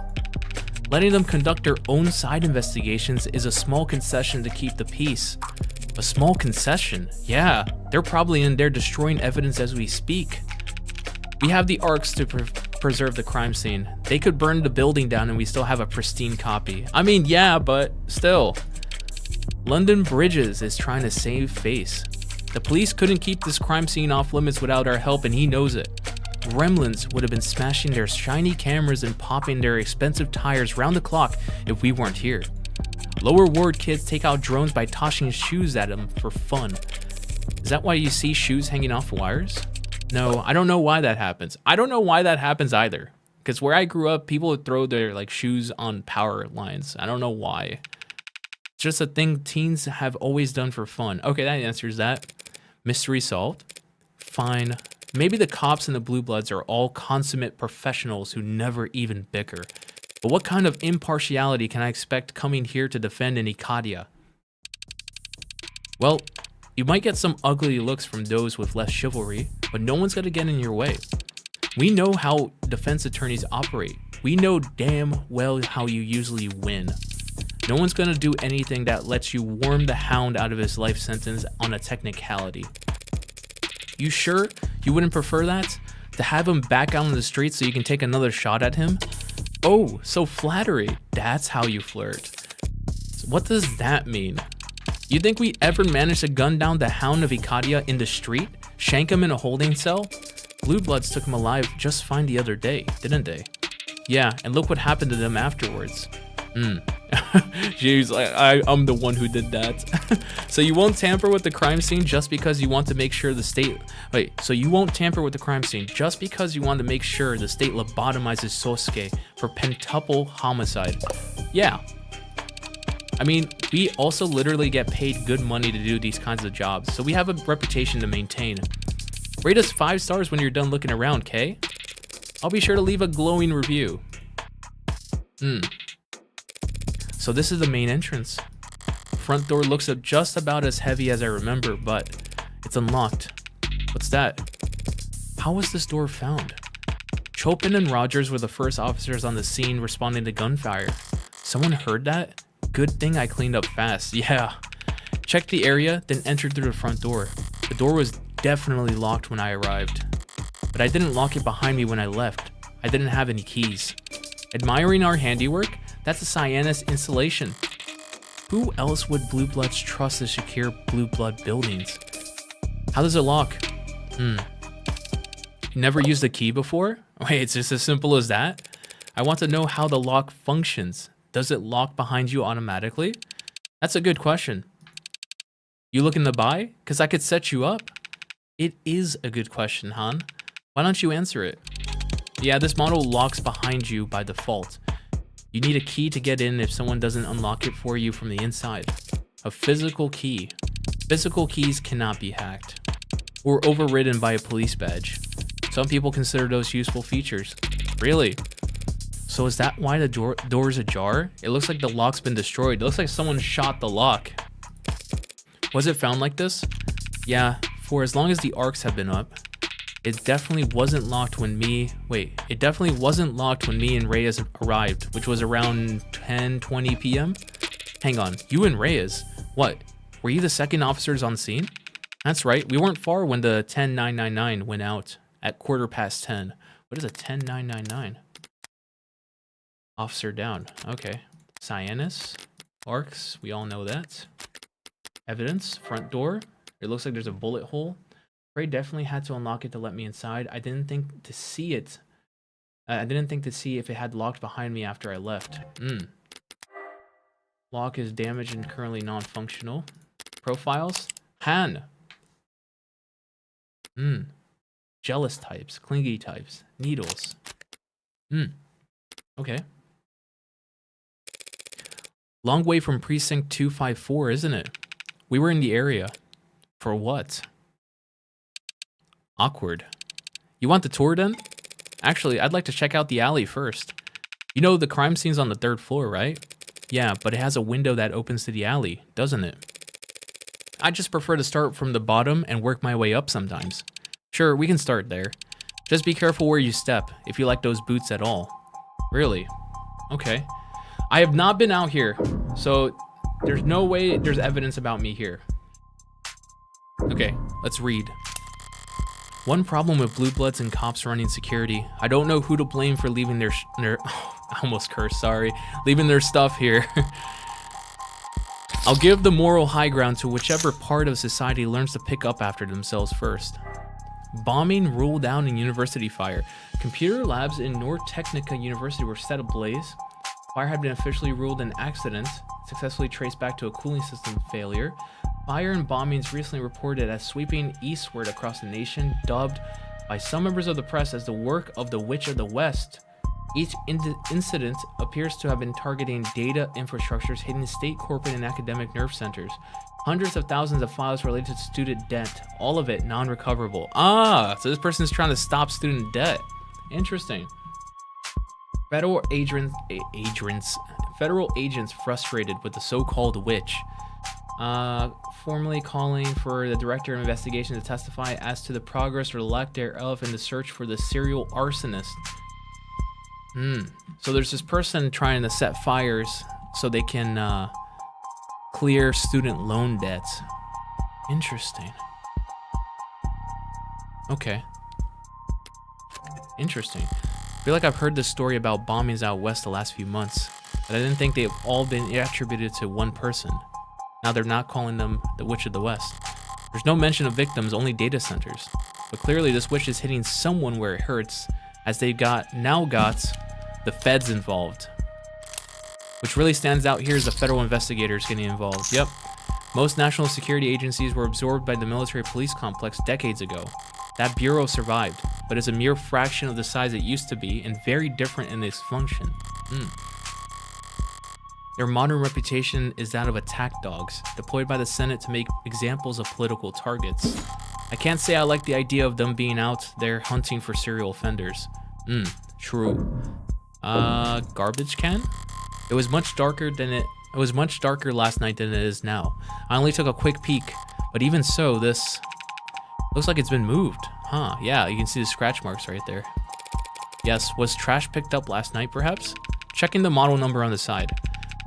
Letting them conduct their own side investigations is a small concession to keep the peace. A small concession? Yeah, they're probably in there destroying evidence as we speak. We have the arcs to preserve the crime scene. They could burn the building down and we still have a pristine copy. I mean, yeah, but still. London Bridges is trying to save face. The police couldn't keep this crime scene off limits without our help, and he knows it. Gremlins would have been smashing their shiny cameras and popping their expensive tires round the clock if we weren't here. Lower ward kids take out drones by tossing shoes at them for fun. Is that why you see shoes hanging off wires? No, I don't know why that happens. I don't know why that happens either. Because where I grew up, people would throw their shoes on power lines. I don't know why. It's just a thing teens have always done for fun. Okay, that answers that. Mystery solved. Fine. Maybe the cops and the blue bloods are all consummate professionals who never even bicker. But what kind of impartiality can I expect coming here to defend an Ikadia? Well, you might get some ugly looks from those with less chivalry, but no one's gonna get in your way. We know how defense attorneys operate. We know damn well how you usually win. No one's gonna do anything that lets you worm the Hound out of his life sentence on a technicality. You sure you wouldn't prefer that? To have him back out on the street so you can take another shot at him? Oh, so flattery. That's how you flirt. What does that mean? You think we ever managed to gun down the Hound of Ikadia in the street? Shank him in a holding cell? Blue Bloods took him alive just fine the other day, didn't they? Yeah, and look what happened to them afterwards. She's like, I'm the one who did that. So you won't tamper with the crime scene just because you want to make sure the state... Wait, so you won't tamper with the crime scene just because you want to make sure the state lobotomizes Sosuke for pentuple homicide? Yeah. I mean, we also literally get paid good money to do these kinds of jobs, so we have a reputation to maintain. Rate us 5 stars when you're done looking around, Kay? I'll be sure to leave a glowing review. So this is the main entrance. Front door looks just about as heavy as I remember, but it's unlocked. What's that? How was this door found? Chopin and Rogers were the first officers on the scene responding to gunfire. Someone heard that? Good thing I cleaned up fast, yeah. Checked the area, then entered through the front door. The door was definitely locked when I arrived. But I didn't lock it behind me when I left. I didn't have any keys. Admiring our handiwork? That's a Cyanus installation. Who else would Blue Bloods trust to secure Blue Blood buildings? How does it lock? You never used a key before? Wait, it's just as simple as that? I want to know how the lock functions. Does it lock behind you automatically? That's a good question. You looking to buy? Because I could set you up. It is a good question, Han. Why don't you answer it? Yeah, this model locks behind you by default. You need a key to get in if someone doesn't unlock it for you from the inside. A physical key. Physical keys cannot be hacked or overridden by a police badge. Some people consider those useful features. Really? So is that why the door is ajar? It looks like the lock's been destroyed. It looks like someone shot the lock. Was it found like this? Yeah, for as long as the arcs have been up. It definitely wasn't locked when it definitely wasn't locked when me and Reyes arrived, which was around 10:20 p.m. Hang on, you and Reyes? What? Were you the second officers on scene? That's right, we weren't far when the 10999 went out at 10:15. What is a 10999? Officer down. Okay. Cyanus. Arcs. We all know that. Evidence. Front door. It looks like there's a bullet hole. Ray definitely had to unlock it to let me inside. I didn't think to see it. I didn't think to see if it had locked behind me after I left. Lock is damaged and currently non-functional. Profiles. Han. Jealous types. Clingy types. Needles. Okay. Long way from precinct 254, isn't it? We were in the area. For what? Awkward. You want the tour then? Actually, I'd like to check out the alley first. You know the crime scene's on the 3rd floor, right? Yeah, but it has a window that opens to the alley, doesn't it? I just prefer to start from the bottom and work my way up sometimes. Sure, we can start there. Just be careful where you step, if you like those boots at all. Really? Okay. I have not been out here, so there's no way there's evidence about me here. Okay, let's read. One problem with blue bloods and cops running security. I don't know who to blame for leaving their I almost cursed, sorry. Leaving their stuff here. I'll give the moral high ground to whichever part of society learns to pick up after themselves first. Bombing ruled out in university fire. Computer labs in North Technica University were set ablaze. Fire had been officially ruled an accident, successfully traced back to a cooling system failure. Fire and bombings recently reported as sweeping eastward across the nation, dubbed by some members of the press as the work of the Witch of the West. Each incident appears to have been targeting data infrastructures hitting state, corporate, and academic nerve centers. Hundreds of thousands of files related to student debt, all of it non-recoverable. Ah, so this person is trying to stop student debt. Interesting. Federal agents frustrated with the so-called witch. Formally calling for the director of investigation to testify as to the progress or lack thereof in the search for the serial arsonist. So there's this person trying to set fires so they can clear student loan debts. Interesting. Okay. Interesting. I feel like I've heard this story about bombings out west the last few months, but I didn't think they've all been attributed to one person. Now they're not calling them the Witch of the West. There's no mention of victims, only data centers. But clearly this witch is hitting someone where it hurts, as they've now got the feds involved. Which really stands out here is the federal investigators getting involved. Yep. Most national security agencies were absorbed by the military police complex decades ago. That bureau survived, but is a mere fraction of the size it used to be and very different in its function. Their modern reputation is that of attack dogs, deployed by the Senate to make examples of political targets. I can't say I like the idea of them being out there hunting for serial offenders. True. Garbage can? It was much darker last night than it is now. I only took a quick peek, but even so, this looks like it's been moved. Huh, yeah, you can see the scratch marks right there. Yes, was trash picked up last night perhaps? Checking the model number on the side.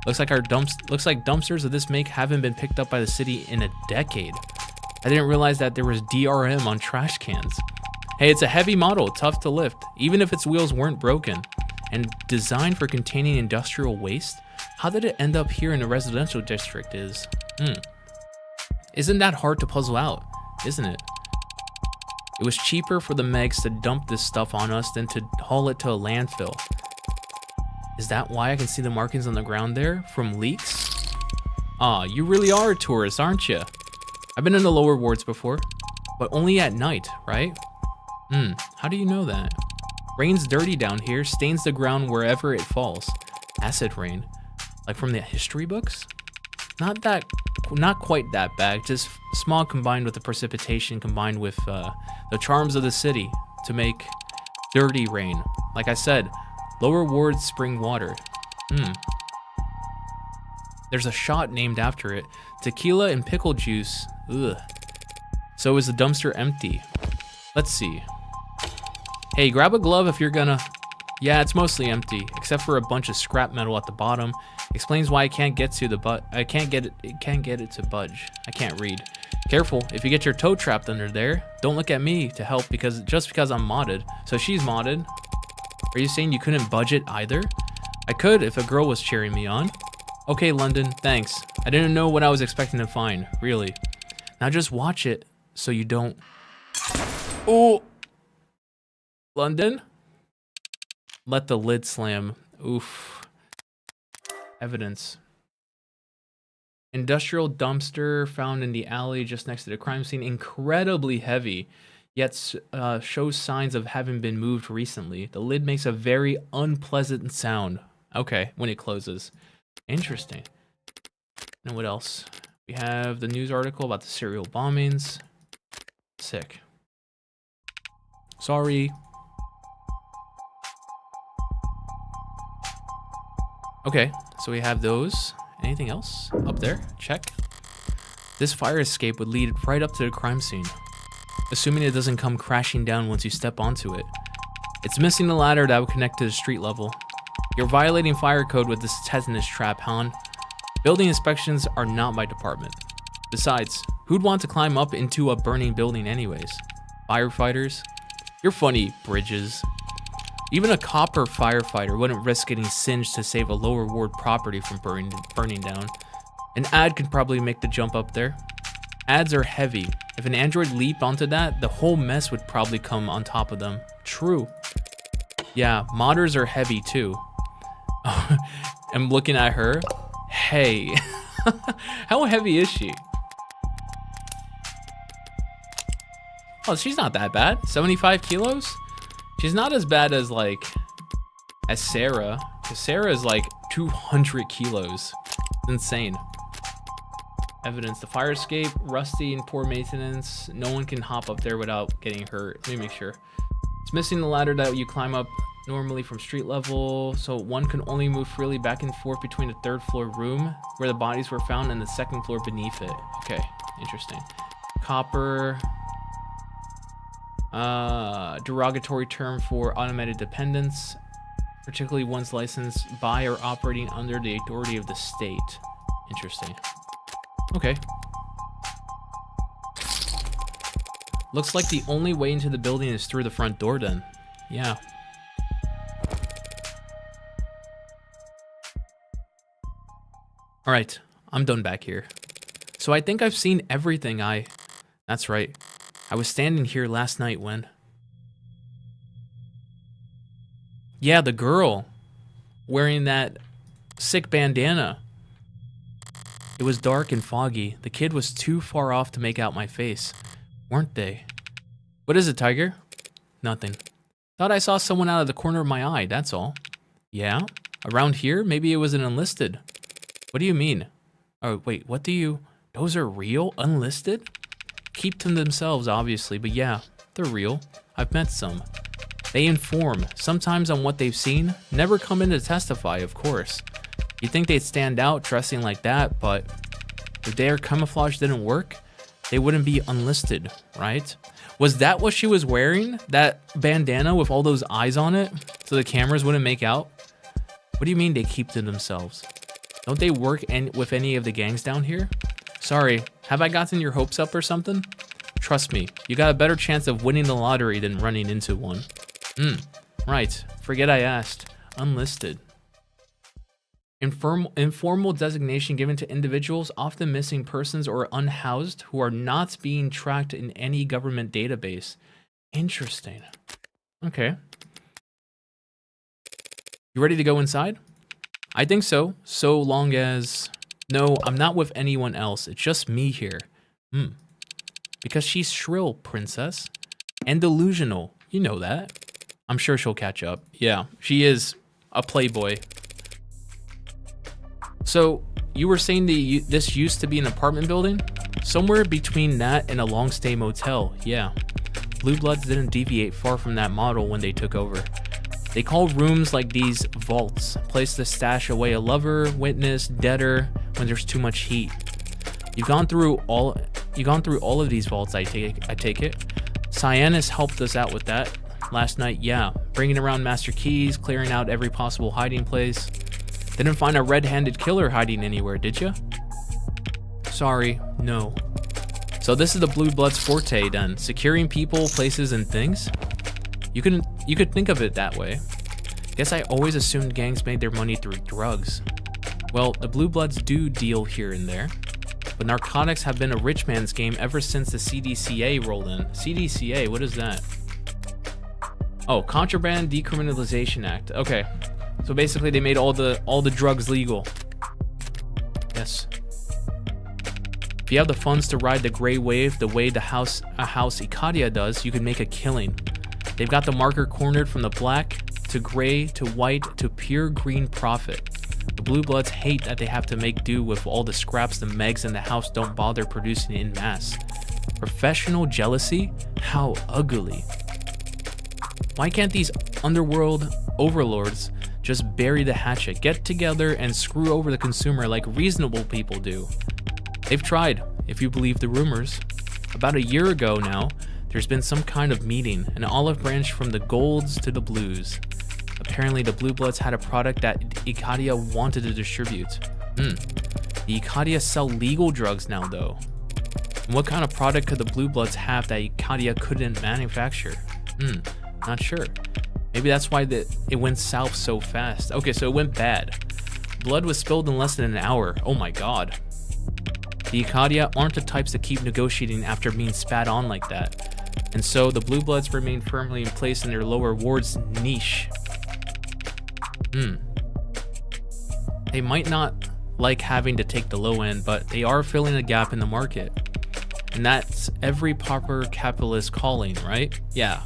Looks like dumpsters of this make haven't been picked up by the city in a decade. I didn't realize that there was DRM on trash cans. Hey, it's a heavy model, tough to lift, even if its wheels weren't broken. And designed for containing industrial waste? How did it end up here in a residential district Isn't that hard to puzzle out, isn't it? It was cheaper for the Megs to dump this stuff on us than to haul it to a landfill. Is that why I can see the markings on the ground there from leaks? Aw, you really are a tourist, aren't you? I've been in the lower wards before, but only at night, right? How do you know that? Rain's dirty down here, stains the ground wherever it falls. Acid rain. Like from the history books? Not quite that bad, just smog combined with the precipitation combined with the charms of the city to make dirty rain. Like I said, lower wards spring water. There's a shot named after it. Tequila and pickle juice. Ugh. So is the dumpster empty? Let's see. Hey, grab a glove if you're gonna... Yeah, it's mostly empty, except for a bunch of scrap metal at the bottom. Explains why I can't get to the I can't get it to budge. I can't read. Careful, if you get your toe trapped under there, don't look at me to help just because I'm modded. So she's modded. Are you saying you couldn't budge it either? I could if a girl was cheering me on. Okay, London, thanks. I didn't know what I was expecting to find, really. Now just watch it so you don't... Oh! London? Let the lid slam. Oof. Evidence. Industrial dumpster found in the alley just next to the crime scene. Incredibly heavy, yet shows signs of having been moved recently. The lid makes a very unpleasant sound. Okay, when it closes. Interesting. And what else? We have the news article about the serial bombings. Sick. Sorry. Okay, so we have those. Anything else? Up there? Check. This fire escape would lead right up to the crime scene, assuming it doesn't come crashing down once you step onto it. It's missing the ladder that would connect to the street level. You're violating fire code with this tetanus trap, Han. Building inspections are not my department. Besides, who'd want to climb up into a burning building anyways? Firefighters? You're funny, Bridges. Even a copper firefighter wouldn't risk getting singed to save a lower ward property from burning down. An ad could probably make the jump up there. Ads are heavy. If an android leaped onto that, the whole mess would probably come on top of them. True. Yeah, modders are heavy too. I'm looking at her. Hey. How heavy is she? Oh, she's not that bad. 75 kilos? She's not as bad as as Sarah. Because Sarah is like 200 kilos. Insane. Evidence. The fire escape, rusty and poor maintenance. No one can hop up there without getting hurt. Let me make sure. It's missing the ladder that you climb up normally from street level. So one can only move freely back and forth between the third floor room where the bodies were found and the second floor beneath it. Okay, interesting. Copper. Derogatory term for automated dependents, particularly ones licensed by or operating under the authority of the state. Interesting. Okay. Looks like the only way into the building is through the front door then. Yeah. All right, I'm done back here. So I think I've seen everything That's right. I was standing here last night when... Yeah, the girl wearing that sick bandana. It was dark and foggy. The kid was too far off to make out my face, weren't they? What is it, Tiger? Nothing. Thought I saw someone out of the corner of my eye, that's all. Yeah? Around here? Maybe it was an enlisted. What do you mean? Oh, wait, what do you... Those are real? Unlisted? Keep to themselves, obviously, but yeah, they're real. I've met some. They inform, sometimes on what they've seen, never come in to testify, of course. You'd think they'd stand out dressing like that, but if their camouflage didn't work, they wouldn't be unlisted, right? Was that what she was wearing? That bandana with all those eyes on it? So the cameras wouldn't make out? What do you mean they keep to themselves? Don't they work with any of the gangs down here? Sorry, have I gotten your hopes up or something? Trust me, you got a better chance of winning the lottery than running into one. Right, forget I asked. Unlisted. Informal designation given to individuals, often missing persons or unhoused, who are not being tracked in any government database. Interesting. Okay. You ready to go inside? I think so. So long as... No, I'm not with anyone else. It's just me here. Because she's shrill, princess. And delusional. You know that. I'm sure she'll catch up. Yeah, she is a playboy. So, you were saying this used to be an apartment building? Somewhere between that and a long-stay motel, yeah. Blue Bloods didn't deviate far from that model when they took over. They call rooms like these vaults, place to stash away a lover, witness, debtor when there's too much heat. You've gone through all of these vaults, I take it. Cyan has helped us out with that. Last night, yeah, bringing around master keys, clearing out every possible hiding place. Didn't find a red-handed killer hiding anywhere, did you? Sorry, no. So this is the Blue Bloods' forte then, securing people, places, and things? You could think of it that way. Guess I always assumed gangs made their money through drugs. Well, the Blue Bloods do deal here and there, but narcotics have been a rich man's game ever since the CDCA rolled in. CDCA, what is that? Oh, Contraband Decriminalization Act. Okay, so basically they made all the drugs legal. Yes. If you have the funds to ride the gray wave the way a house Ikadia does, you could make a killing. They've got the marker cornered from the black to gray to white to pure green profit. The Blue Bloods hate that they have to make do with all the scraps the Megs in the house don't bother producing in mass. Professional jealousy? How ugly. Why can't these underworld overlords just bury the hatchet, get together and screw over the consumer like reasonable people do? They've tried, if you believe the rumors. About a year ago now, there's been some kind of meeting, an olive branch from the golds to the blues. Apparently the Blue Bloods had a product that Ikadia wanted to distribute. The Ikadia sell legal drugs now though. And what kind of product could the Blue Bloods have that Ikadia couldn't manufacture? Not sure. Maybe that's why it went south so fast. Okay, so it went bad. Blood was spilled in less than an hour. Oh my god. The Ikadia aren't the types to keep negotiating after being spat on like that. And so the Blue Bloods remain firmly in place in their lower ward's niche. They might not like having to take the low end, but they are filling a gap in the market. And that's every proper capitalist calling, right? Yeah.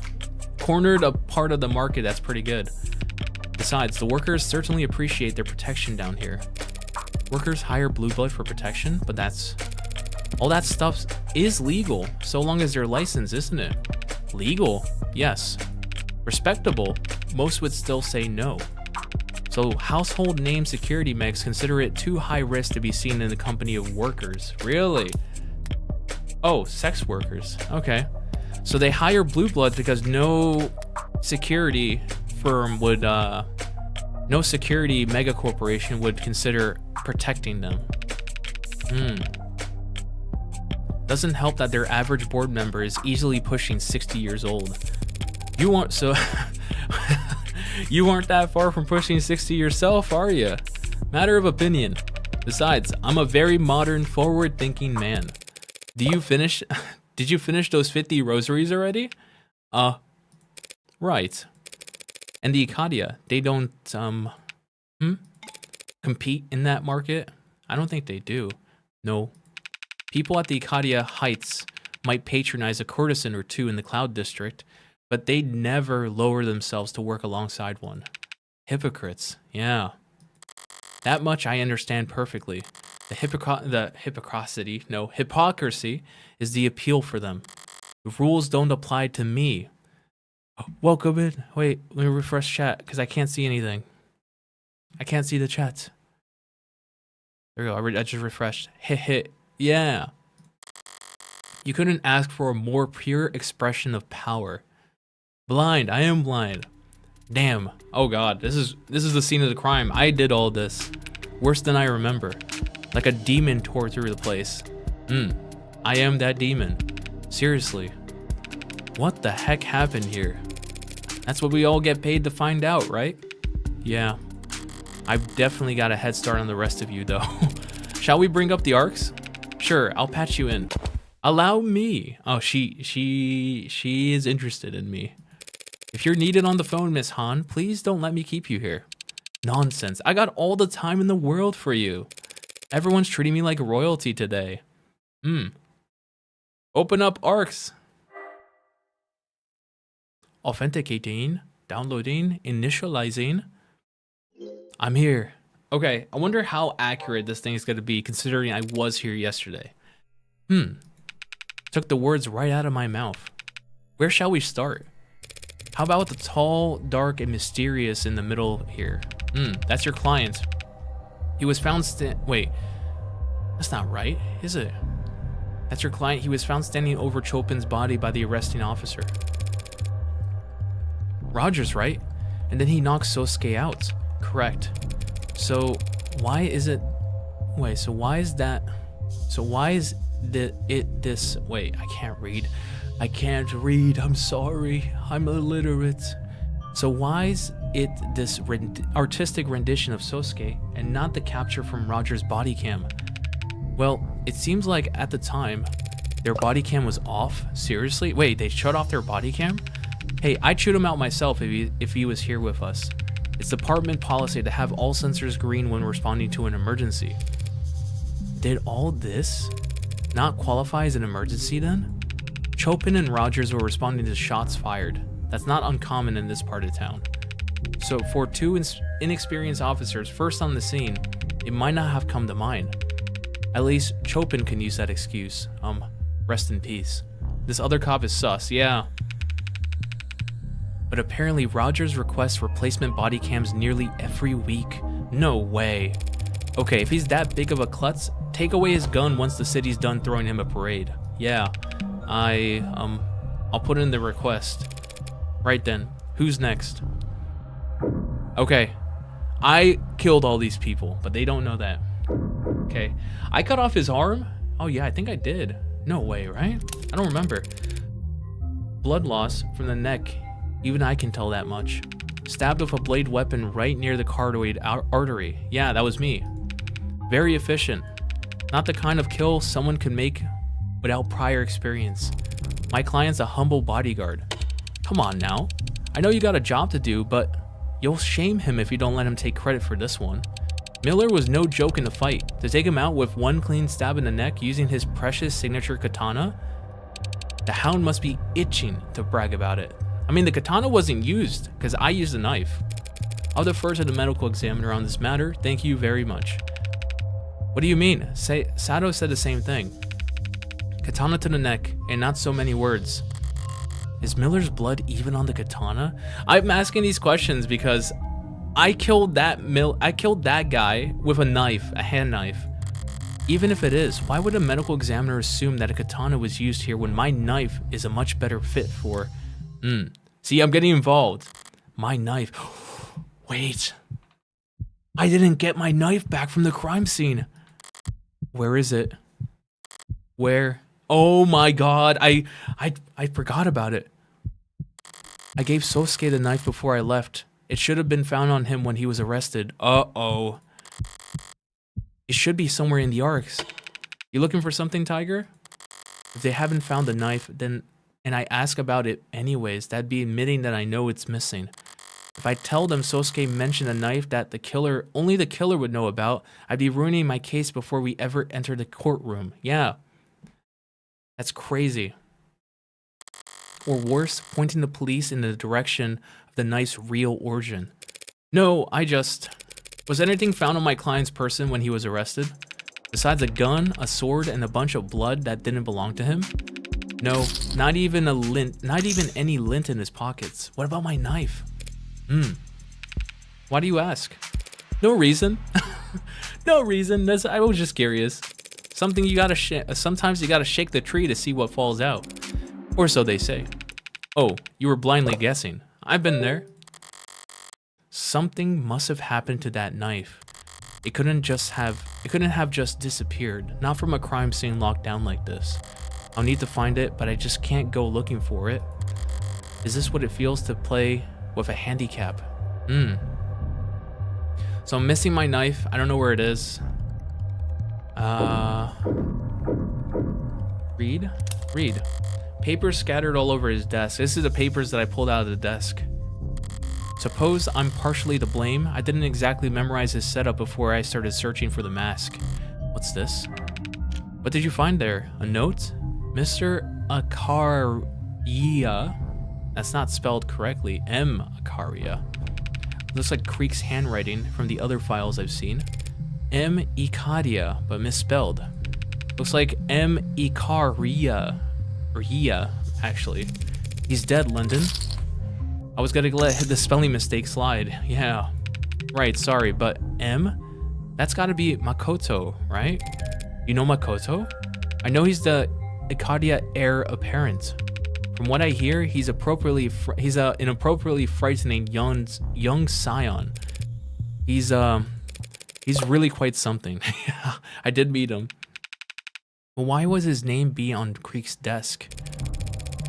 Cornered a part of the market that's pretty good. Besides, the workers certainly appreciate their protection down here. Workers hire Blue Blood for protection, but all that stuff is legal, so long as they're licensed, isn't it? Legal, yes. Respectable, most would still say no. So household name security megs consider it too high risk to be seen in the company of workers. Really? Oh, sex workers, okay. So they hire Blue Bloods because no security firm would, no security mega corporation would consider protecting them. Doesn't help that their average board member is easily pushing 60 years old. You aren't you aren't that far from pushing 60 yourself, are you? Matter of opinion. Besides, I'm a very modern, forward-thinking man. Did you finish those 50 rosaries already? Right. And the Ikadia, they don't, compete in that market? I don't think they do. No. People at the Ikadia Heights might patronize a courtesan or two in the Cloud District, but they'd never lower themselves to work alongside one. Hypocrites, yeah. That much I understand perfectly. The hypocrisy is the appeal for them. The rules don't apply to me. Welcome in. Wait, let me refresh chat because I can't see anything. I can't see the chat. There we go. I just refreshed. Hit. Yeah. You couldn't ask for a more pure expression of power. Blind. I am blind. Damn. Oh god. This is the scene of the crime. I did all this. Worse than I remember. Like a demon tore through the place. I am that demon. Seriously. What the heck happened here? That's what we all get paid to find out, right? Yeah. I've definitely got a head start on the rest of you, though. Shall we bring up the arcs? Sure, I'll patch you in. Allow me. Oh, she is interested in me. If you're needed on the phone, Miss Han, please don't let me keep you here. Nonsense. I got all the time in the world for you. Everyone's treating me like royalty today. Open up ARCs. Authenticating, downloading, initializing. I'm here. Okay, I wonder how accurate this thing is going to be considering I was here yesterday. Took the words right out of my mouth. Where shall we start? How about the tall, dark, and mysterious in the middle here? That's your client. He was found wait, that's not right, is it? That's your client. He was found standing over Chopin's body by the arresting officer. Rogers, right? And then he knocks Sosuke out. Correct. So why is it... Wait, so why is that... So why is this... Wait, I can't read. I can't read. I'm sorry. I'm illiterate. So why is it this artistic rendition of Sosuke and not the capture from Rogers' body cam? Well, it seems like at the time, their body cam was off. Seriously? Wait, they shut off their body cam? Hey, I'd shoot him out myself if he was here with us. It's department policy to have all sensors green when responding to an emergency. Did all this not qualify as an emergency then? Chopin and Rogers were responding to shots fired. That's not uncommon in this part of town. So for two inexperienced officers first on the scene, it might not have come to mind. At least Chopin can use that excuse. Rest in peace. This other cop is sus, yeah. But apparently Rogers requests replacement body cams nearly every week. No way. Okay, if he's that big of a klutz, take away his gun once the city's done throwing him a parade. Yeah, I'll put in the request. Right then, who's next? Okay, I killed all these people, but they don't know that. Okay, I cut off his arm? Oh yeah, I think I did. No way, right? I don't remember. Blood loss from the neck. Even I can tell that much. Stabbed with a blade weapon right near the carotid artery. Yeah, that was me. Very efficient. Not the kind of kill someone could make without prior experience. My client's a humble bodyguard. Come on now. I know you got a job to do, but you'll shame him if you don't let him take credit for this one. Miller was no joke in the fight. To take him out with one clean stab in the neck using his precious signature katana, the hound must be itching to brag about it. I mean, the katana wasn't used, because I used a knife. I'll defer to the medical examiner on this matter. Thank you very much. What do you mean? Sato said the same thing. Katana to the neck, and not so many words. Is Miller's blood even on the katana? I'm asking these questions because I killed that guy with a knife, a hand knife. Even if it is, why would a medical examiner assume that a katana was used here when my knife is a much better fit for... See, I'm getting involved. My knife. Wait. I didn't get my knife back from the crime scene. Where is it? Where? Oh my god, I forgot about it. I gave Sosuke the knife before I left. It should have been found on him when he was arrested. Uh-oh. It should be somewhere in the arcs. You looking for something, Tiger? If they haven't found the knife, then... and I ask about it anyways, that'd be admitting that I know it's missing. If I tell them Sosuke mentioned a knife that only the killer would know about, I'd be ruining my case before we ever enter the courtroom. Yeah. That's crazy. Or worse, pointing the police in the direction of the knife's real origin. No, was anything found on my client's person when he was arrested? Besides a gun, a sword, and a bunch of blood that didn't belong to him? No, not even any lint in his pockets. What about my knife? Why do you ask? No reason. No reason. I was just curious. Something you gotta sometimes you gotta shake the tree to see what falls out. Or so they say. Oh, you were blindly guessing. I've been there. Something must have happened to that knife. It couldn't have just disappeared. Not from a crime scene locked down like this. I'll need to find it, but I just can't go looking for it. Is this what it feels to play with a handicap? So I'm missing my knife. I don't know where it is. Read. Papers scattered all over his desk. This is the papers that I pulled out of the desk. Suppose I'm partially to blame. I didn't exactly memorize his setup before I started searching for the mask. What's this? What did you find there? A note? Mr. Akaria. That's not spelled correctly. M. Akaria. Looks like Creek's handwriting from the other files I've seen. M. Ikaria, but misspelled. Looks like M. Ikaria. Or Yia, actually. He's dead, London. I was gonna let the spelling mistake slide. Yeah. Right, sorry, but M? That's gotta be Makoto, right? You know Makoto? I know he's the Ikaria heir apparent. From what I hear, he's an appropriately frightening young scion. He's really quite something. I did meet him. But why was his name be on Creek's desk?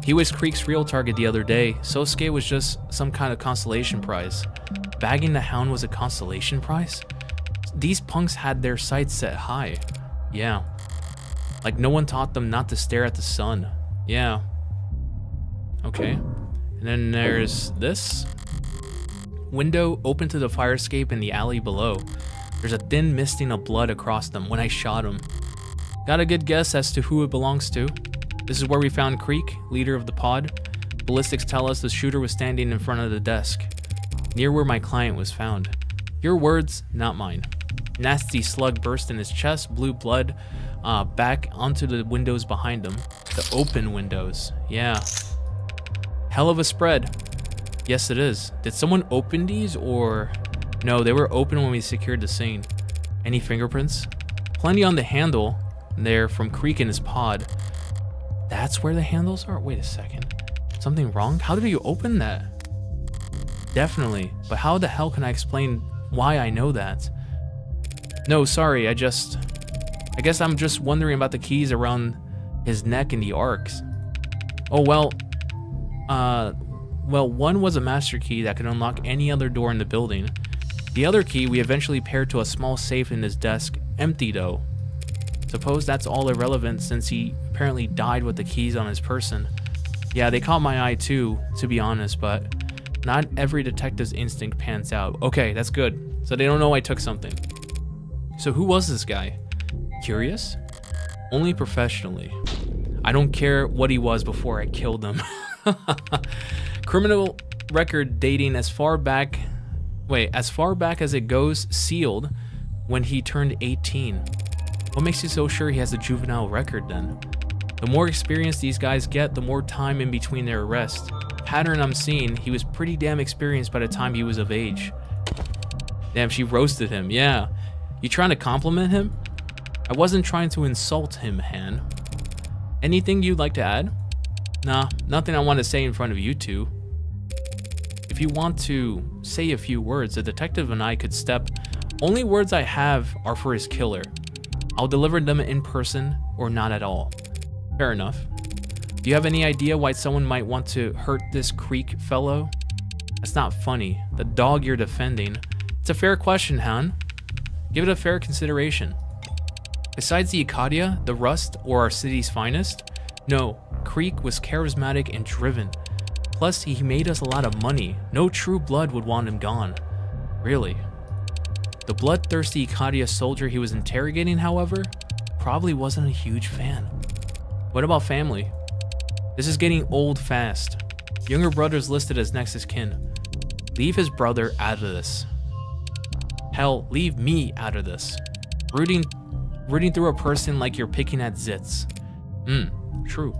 He was Creek's real target the other day. Sosuke was just some kind of consolation prize. Bagging the hound was a consolation prize? These punks had their sights set high. Yeah. Like no one taught them not to stare at the sun. Yeah. Okay. And then there's this. Window open to the fire escape in the alley below. There's a thin misting of blood across them when I shot him. Got a good guess as to who it belongs to. This is where we found Creek, leader of the pod. Ballistics tell us the shooter was standing in front of the desk, near where my client was found. Your words, not mine. Nasty slug burst in his chest, blue blood back onto the windows behind him. The open windows. Yeah. Hell of a spread. Yes, it is. Did someone open these or... No, they were open when we secured the scene. Any fingerprints? Plenty on the handle there from Creek in his pod. That's where the handles are? Wait a second. Something wrong? How did you open that? Definitely. But how the hell can I explain why I know that? No, sorry. I guess I'm just wondering about the keys around his neck and the arcs. Oh, well, one was a master key that could unlock any other door in the building. The other key we eventually paired to a small safe in his desk, empty though. Suppose that's all irrelevant since he apparently died with the keys on his person. Yeah, they caught my eye too, to be honest, but not every detective's instinct pans out. Okay, that's good. So they don't know I took something. So who was this guy? Curious? Only professionally. I don't care what he was before I killed him. Criminal record dating as far back as it goes, sealed when he turned 18. What makes you so sure he has a juvenile record then? The more experience these guys get, the more time in between their arrests. Pattern I'm seeing, he was pretty damn experienced by the time he was of age. Damn, she roasted him, yeah. You trying to compliment him? I wasn't trying to insult him, Han. Anything you'd like to add? Nah, nothing I want to say in front of you two. If you want to say a few words, the detective and I could step. Only words I have are for his killer. I'll deliver them in person or not at all. Fair enough. Do you have any idea why someone might want to hurt this Creek fellow? That's not funny. The dog you're defending. It's a fair question, Han. Give it a fair consideration. Besides the Ikaria, the Rust, or our city's finest? No, Creek was charismatic and driven. Plus, he made us a lot of money. No true blood would want him gone. Really. The bloodthirsty Ikaria soldier he was interrogating, however, probably wasn't a huge fan. What about family? This is getting old fast. Younger brother's listed as next of kin. Leave his brother out of this. Hell, leave me out of this. Rooting through a person like you're picking at zits. True.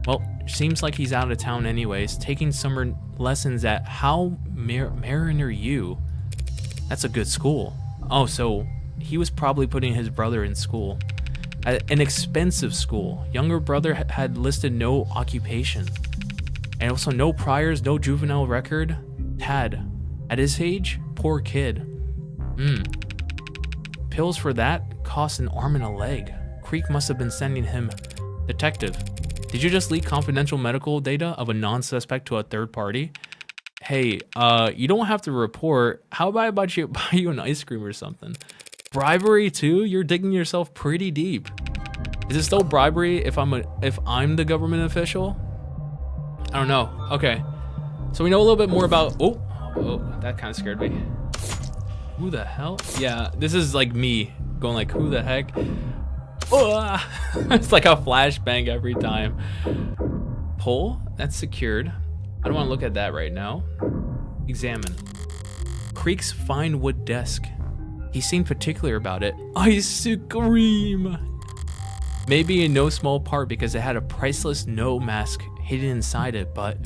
Well, seems like he's out of town anyways, taking summer lessons at How Mariner U. That's a good school. Oh, so he was probably putting his brother in school. At an expensive school. Younger brother had listed no occupation. And also no priors, no juvenile record. Tad. At his age, poor kid. Pills for that cost an arm and a leg. Creek must have been sending him. Detective, did you just leak confidential medical data of a non-suspect to a third party? Hey, you don't have to report. How about I buy you an ice cream or something? Bribery too? You're digging yourself pretty deep. Is it still bribery if I'm the government official? I don't know. Okay. So we know a little bit more about... Oh, Oh, that kind of scared me. Who the hell? Yeah, this is like me going like, who the heck? Oh, it's like a flashbang every time. Pole, that's secured. I don't want to look at that right now. Examine. Creek's fine wood desk. He seemed particular about it. Ice cream! Maybe in no small part because it had a priceless no mask hidden inside it, but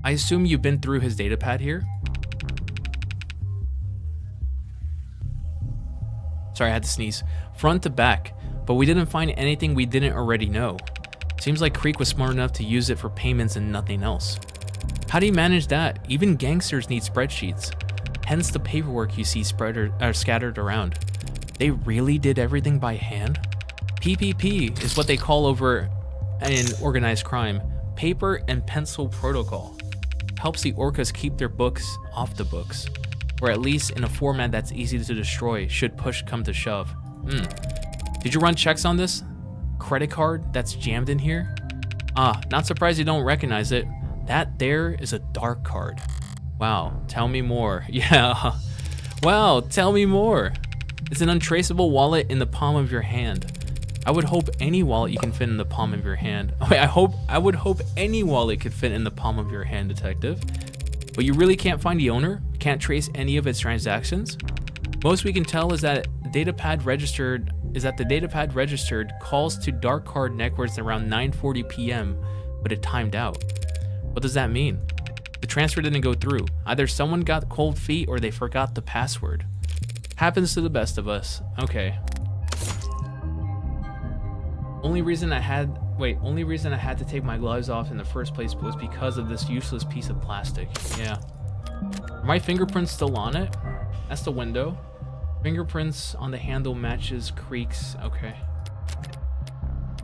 I assume you've been through his datapad here? Sorry, I had to sneeze. Front to back, but we didn't find anything we didn't already know. Seems like Creek was smart enough to use it for payments and nothing else. How do you manage that? Even gangsters need spreadsheets. Hence the paperwork you see scattered around. They really did everything by hand? PPP is what they call over in organized crime. Paper and pencil protocol. Helps the orcas keep their books off the books. Or at least in a format that's easy to destroy should push come to shove. Did you run checks on this? Credit card that's jammed in here? Ah, not surprised you don't recognize it. That there is a dark card. Wow, tell me more. Yeah. Wow, tell me more. It's an untraceable wallet in the palm of your hand. I would hope any wallet you can fit in the palm of your hand. Wait, I would hope any wallet could fit in the palm of your hand, detective. But you really can't find the owner? Can't trace any of its transactions? Most we can tell is that the datapad registered calls to dark card networks around 9:40 p.m., but it timed out. What does that mean? The transfer didn't go through. Either someone got cold feet or they forgot the password. Happens to the best of us. Okay. Only reason I had to take my gloves off in the first place was because of this useless piece of plastic. Yeah. Are my fingerprints still on it? That's the window. Fingerprints on the handle matches Creek's. Okay.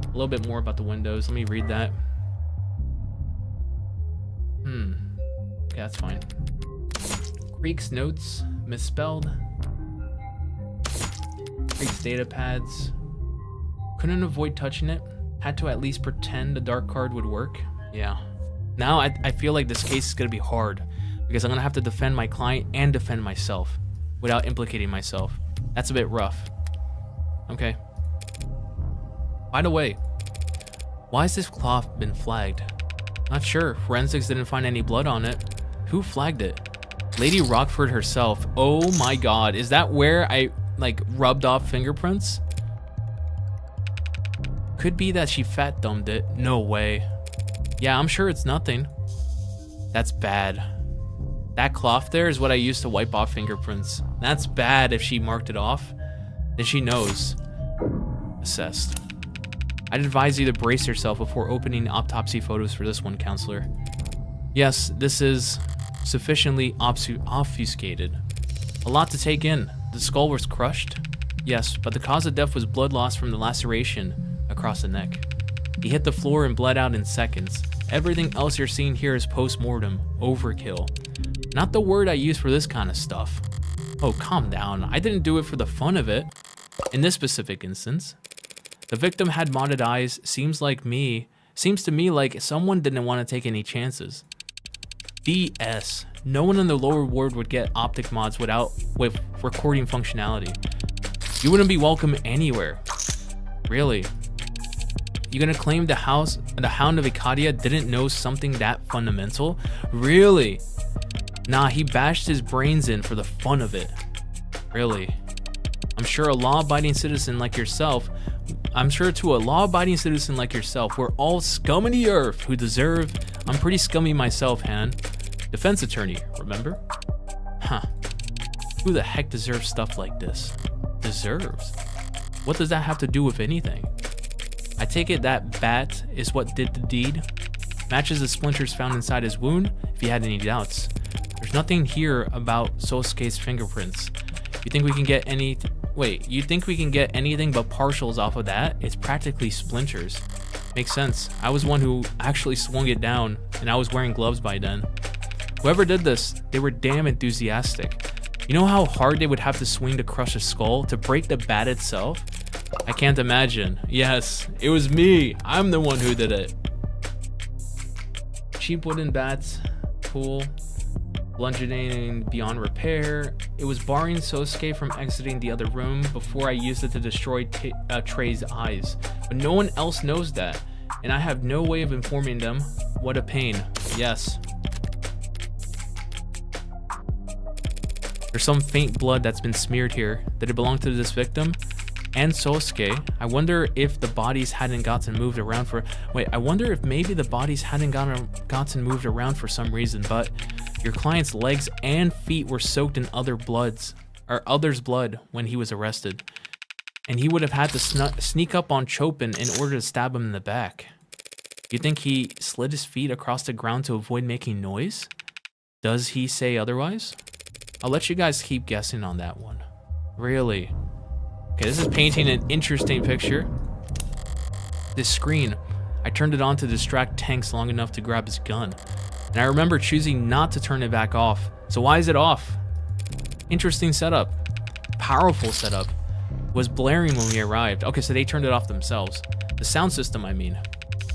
A little bit more about the windows. Let me read that. Yeah, that's fine. Creek's notes, misspelled. Creek's data pads. Couldn't avoid touching it. Had to at least pretend the dark card would work. Yeah. Now I feel like this case is gonna be hard because I'm gonna have to defend my client and defend myself without implicating myself. That's a bit rough. Okay. By the way, why has this cloth been flagged? Not sure. Forensics didn't find any blood on it. Who flagged it? Lady Rockford herself. Oh my god. Is that where I like rubbed off fingerprints? Could be that she fat thumbed it. No way. Yeah, I'm sure it's nothing. That's bad. That cloth there is what I used to wipe off fingerprints. That's bad if she marked it off. Then she knows. Assessed. I'd advise you to brace yourself before opening autopsy photos for this one, counselor. Yes, this is sufficiently obfuscated. A lot to take in. The skull was crushed. Yes, but the cause of death was blood loss from the laceration across the neck. He hit the floor and bled out in seconds. Everything else you're seeing here is post-mortem, overkill. Not the word I use for this kind of stuff. Oh, calm down. I didn't do it for the fun of it. In this specific instance, the victim had modded eyes. Seems to me like someone didn't want to take any chances. BS. No one in the lower ward would get optic mods with recording functionality. You wouldn't be welcome anywhere. Really? You gonna claim the Hound of Ikadia didn't know something that fundamental? Really? Nah, he bashed his brains in for the fun of it. Really? I'm sure to a law-abiding citizen like yourself, we're all scum of the earth who deserve. I'm pretty scummy myself, Han. Defense attorney, remember? Huh. Who the heck deserves stuff like this? Deserves? What does that have to do with anything? I take it that bat is what did the deed? Matches the splinters found inside his wound, if you had any doubts. There's nothing here about Sosuke's fingerprints. You think we can get anything but partials off of that? It's practically splinters. Makes sense. I was one who actually swung it down, and I was wearing gloves by then. Whoever did this, they were damn enthusiastic. You know how hard they would have to swing to crush a skull, to break the bat itself? I can't imagine. Yes, it was me. I'm the one who did it. Cheap wooden bats. Cool. bludgeoning beyond repair. It was barring Sosuke from exiting the other room before I used it to destroy Trey's eyes. But no one else knows that, and I have no way of informing them. What a pain. Yes. There's some faint blood that's been smeared here. Did it belong to this victim? And Sosuke? I wonder if the bodies hadn't gotten moved around for... Wait, I wonder if maybe the bodies hadn't gotten moved around for some reason, but your client's legs and feet were soaked in others' blood when he was arrested. And he would have had to sneak up on Chopin in order to stab him in the back. You think he slid his feet across the ground to avoid making noise? Does he say otherwise? I'll let you guys keep guessing on that one. Really? Okay, this is painting an interesting picture. This screen, I turned it on to distract Tanks long enough to grab his gun. And I remember choosing not to turn it back off. So why is it off? Interesting setup. Powerful setup. Was blaring when we arrived. Okay, so they turned it off themselves. The sound system, I mean.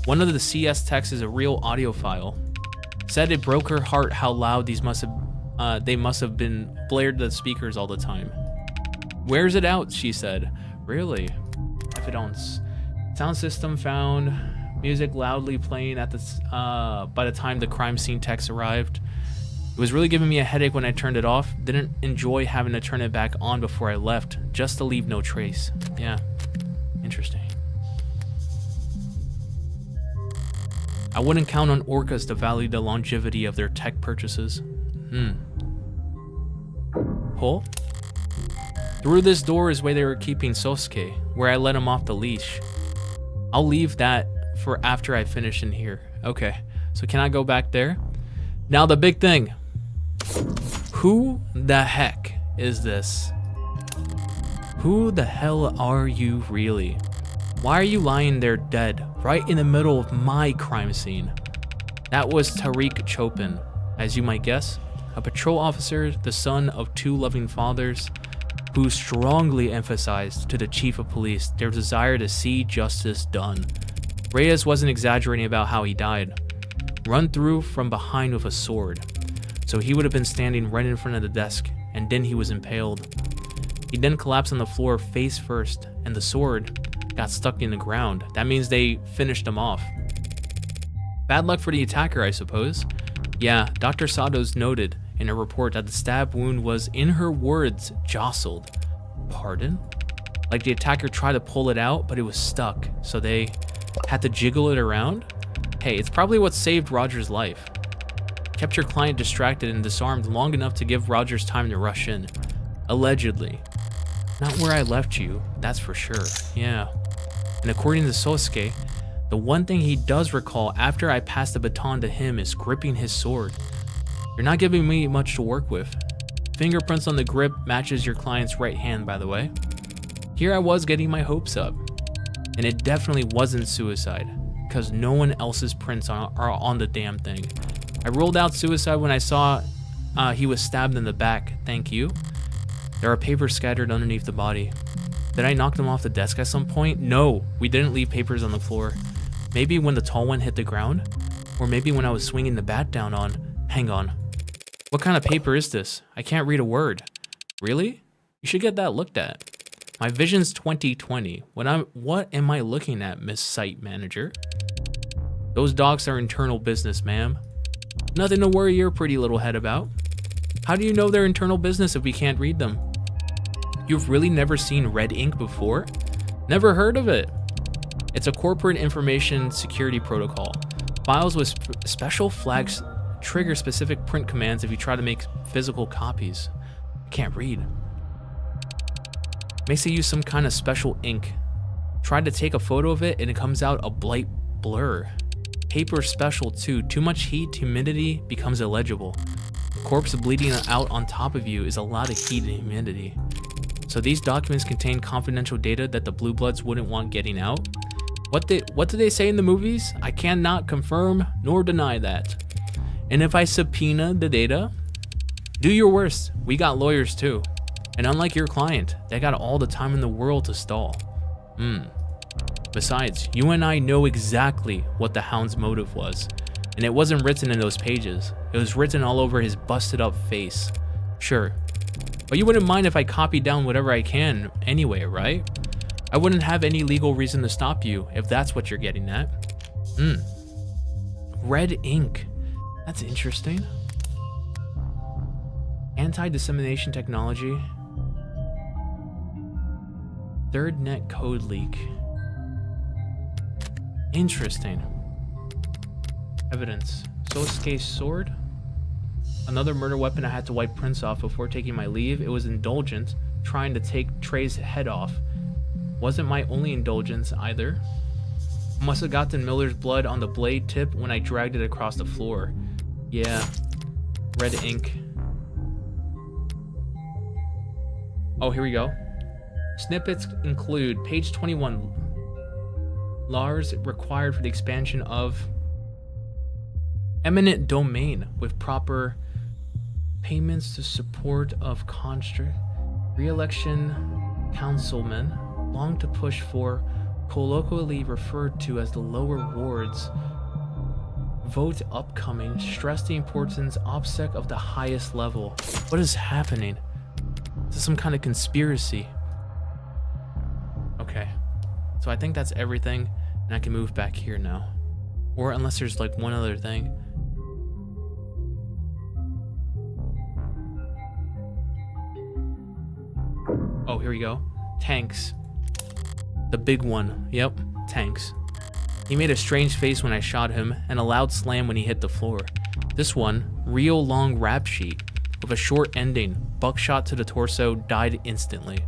One of the CS techs is a real audiophile. Said it broke her heart how loud they must have been blared to the speakers all the time. Where's it out? She said. Really? Evidence. Sound system found. Music loudly playing at the by the time the crime scene techs arrived. It was really giving me a headache when I turned it off. Didn't enjoy having to turn it back on before I left, just to leave no trace. Yeah, interesting. I wouldn't count on orcas to value the longevity of their tech purchases. Hole? Through this door is where they were keeping Sosuke, where I let him off the leash. I'll leave that for after I finish in here. Okay, so can I go back there? Now the big thing. Who the heck is this? Who the hell are you really? Why are you lying there dead, right in the middle of my crime scene? That was Tariq Chopin, as you might guess, a patrol officer, the son of two loving fathers, who strongly emphasized to the chief of police their desire to see justice done. Reyes wasn't exaggerating about how he died. Run through from behind with a sword. So he would have been standing right in front of the desk, and then he was impaled. He then collapsed on the floor face first, and the sword got stuck in the ground. That means they finished him off. Bad luck for the attacker, I suppose. Yeah, Dr. Satos noted in a report that the stab wound was, in her words, jostled. Pardon? Like the attacker tried to pull it out, but it was stuck, so they had to jiggle it around? Hey, it's probably what saved Roger's life. Kept your client distracted and disarmed long enough to give Rogers time to rush in. Allegedly. Not where I left you, that's for sure. Yeah. And according to Sosuke, the one thing he does recall after I pass the baton to him is gripping his sword. You're not giving me much to work with. Fingerprints on the grip matches your client's right hand, by the way. Here I was getting my hopes up. And it definitely wasn't suicide, because no one else's prints are on the damn thing. I ruled out suicide when I saw he was stabbed in the back, thank you. There are papers scattered underneath the body. Did I knock them off the desk at some point? No, we didn't leave papers on the floor. Maybe when the tall one hit the ground? Or maybe when I was swinging the bat down on... Hang on. What kind of paper is this? I can't read a word. Really? You should get that looked at. My vision's 20/20. What am I looking at, Miss Site Manager? Those docs are internal business, ma'am. Nothing to worry your pretty little head about. How do you know they're internal business if we can't read them? You've really never seen red ink before? Never heard of it. It's a corporate information security protocol. Files with special flags trigger specific print commands if you try to make physical copies. I can't read. Makes it use some kind of special ink. Try to take a photo of it and it comes out a bright blur. Paper's special too. Too much heat, humidity becomes illegible. Corpse bleeding out on top of you is a lot of heat and humidity. So these documents contain confidential data that the Blue Bloods wouldn't want getting out. What did they say in the movies? I cannot confirm nor deny that. And if I subpoena the data, do your worst. We got lawyers too. And unlike your client, they got all the time in the world to stall. Besides, you and I know exactly what the Hound's motive was. And it wasn't written in those pages. It was written all over his busted up face. Sure. But you wouldn't mind if I copied down whatever I can anyway, right? I wouldn't have any legal reason to stop you, if that's what you're getting at. Red ink. That's interesting. Anti-dissemination technology. Third net code leak. Interesting. Evidence. Sosuke's sword. Another murder weapon I had to wipe prints off before taking my leave. It was indulgent, trying to take Trey's head off. Wasn't my only indulgence either. Must have gotten Miller's blood on the blade tip when I dragged it across the floor. Yeah. Red ink. Oh, here we go. Snippets include page 21. Laws required for the expansion of eminent domain with proper payments to support of construct. Re-election councilmen long to push for, colloquially referred to as the lower wards. Vote upcoming. Stress the importance OPSEC of the highest level. What is happening? Is this some kind of conspiracy? Okay. So I think that's everything, and I can move back here now. Or unless there's like one other thing. Oh, here we go. Tanks. The big one. Yep, tanks. He made a strange face when I shot him, and a loud slam when he hit the floor. This one, real long rap sheet, with a short ending, buckshot to the torso, died instantly.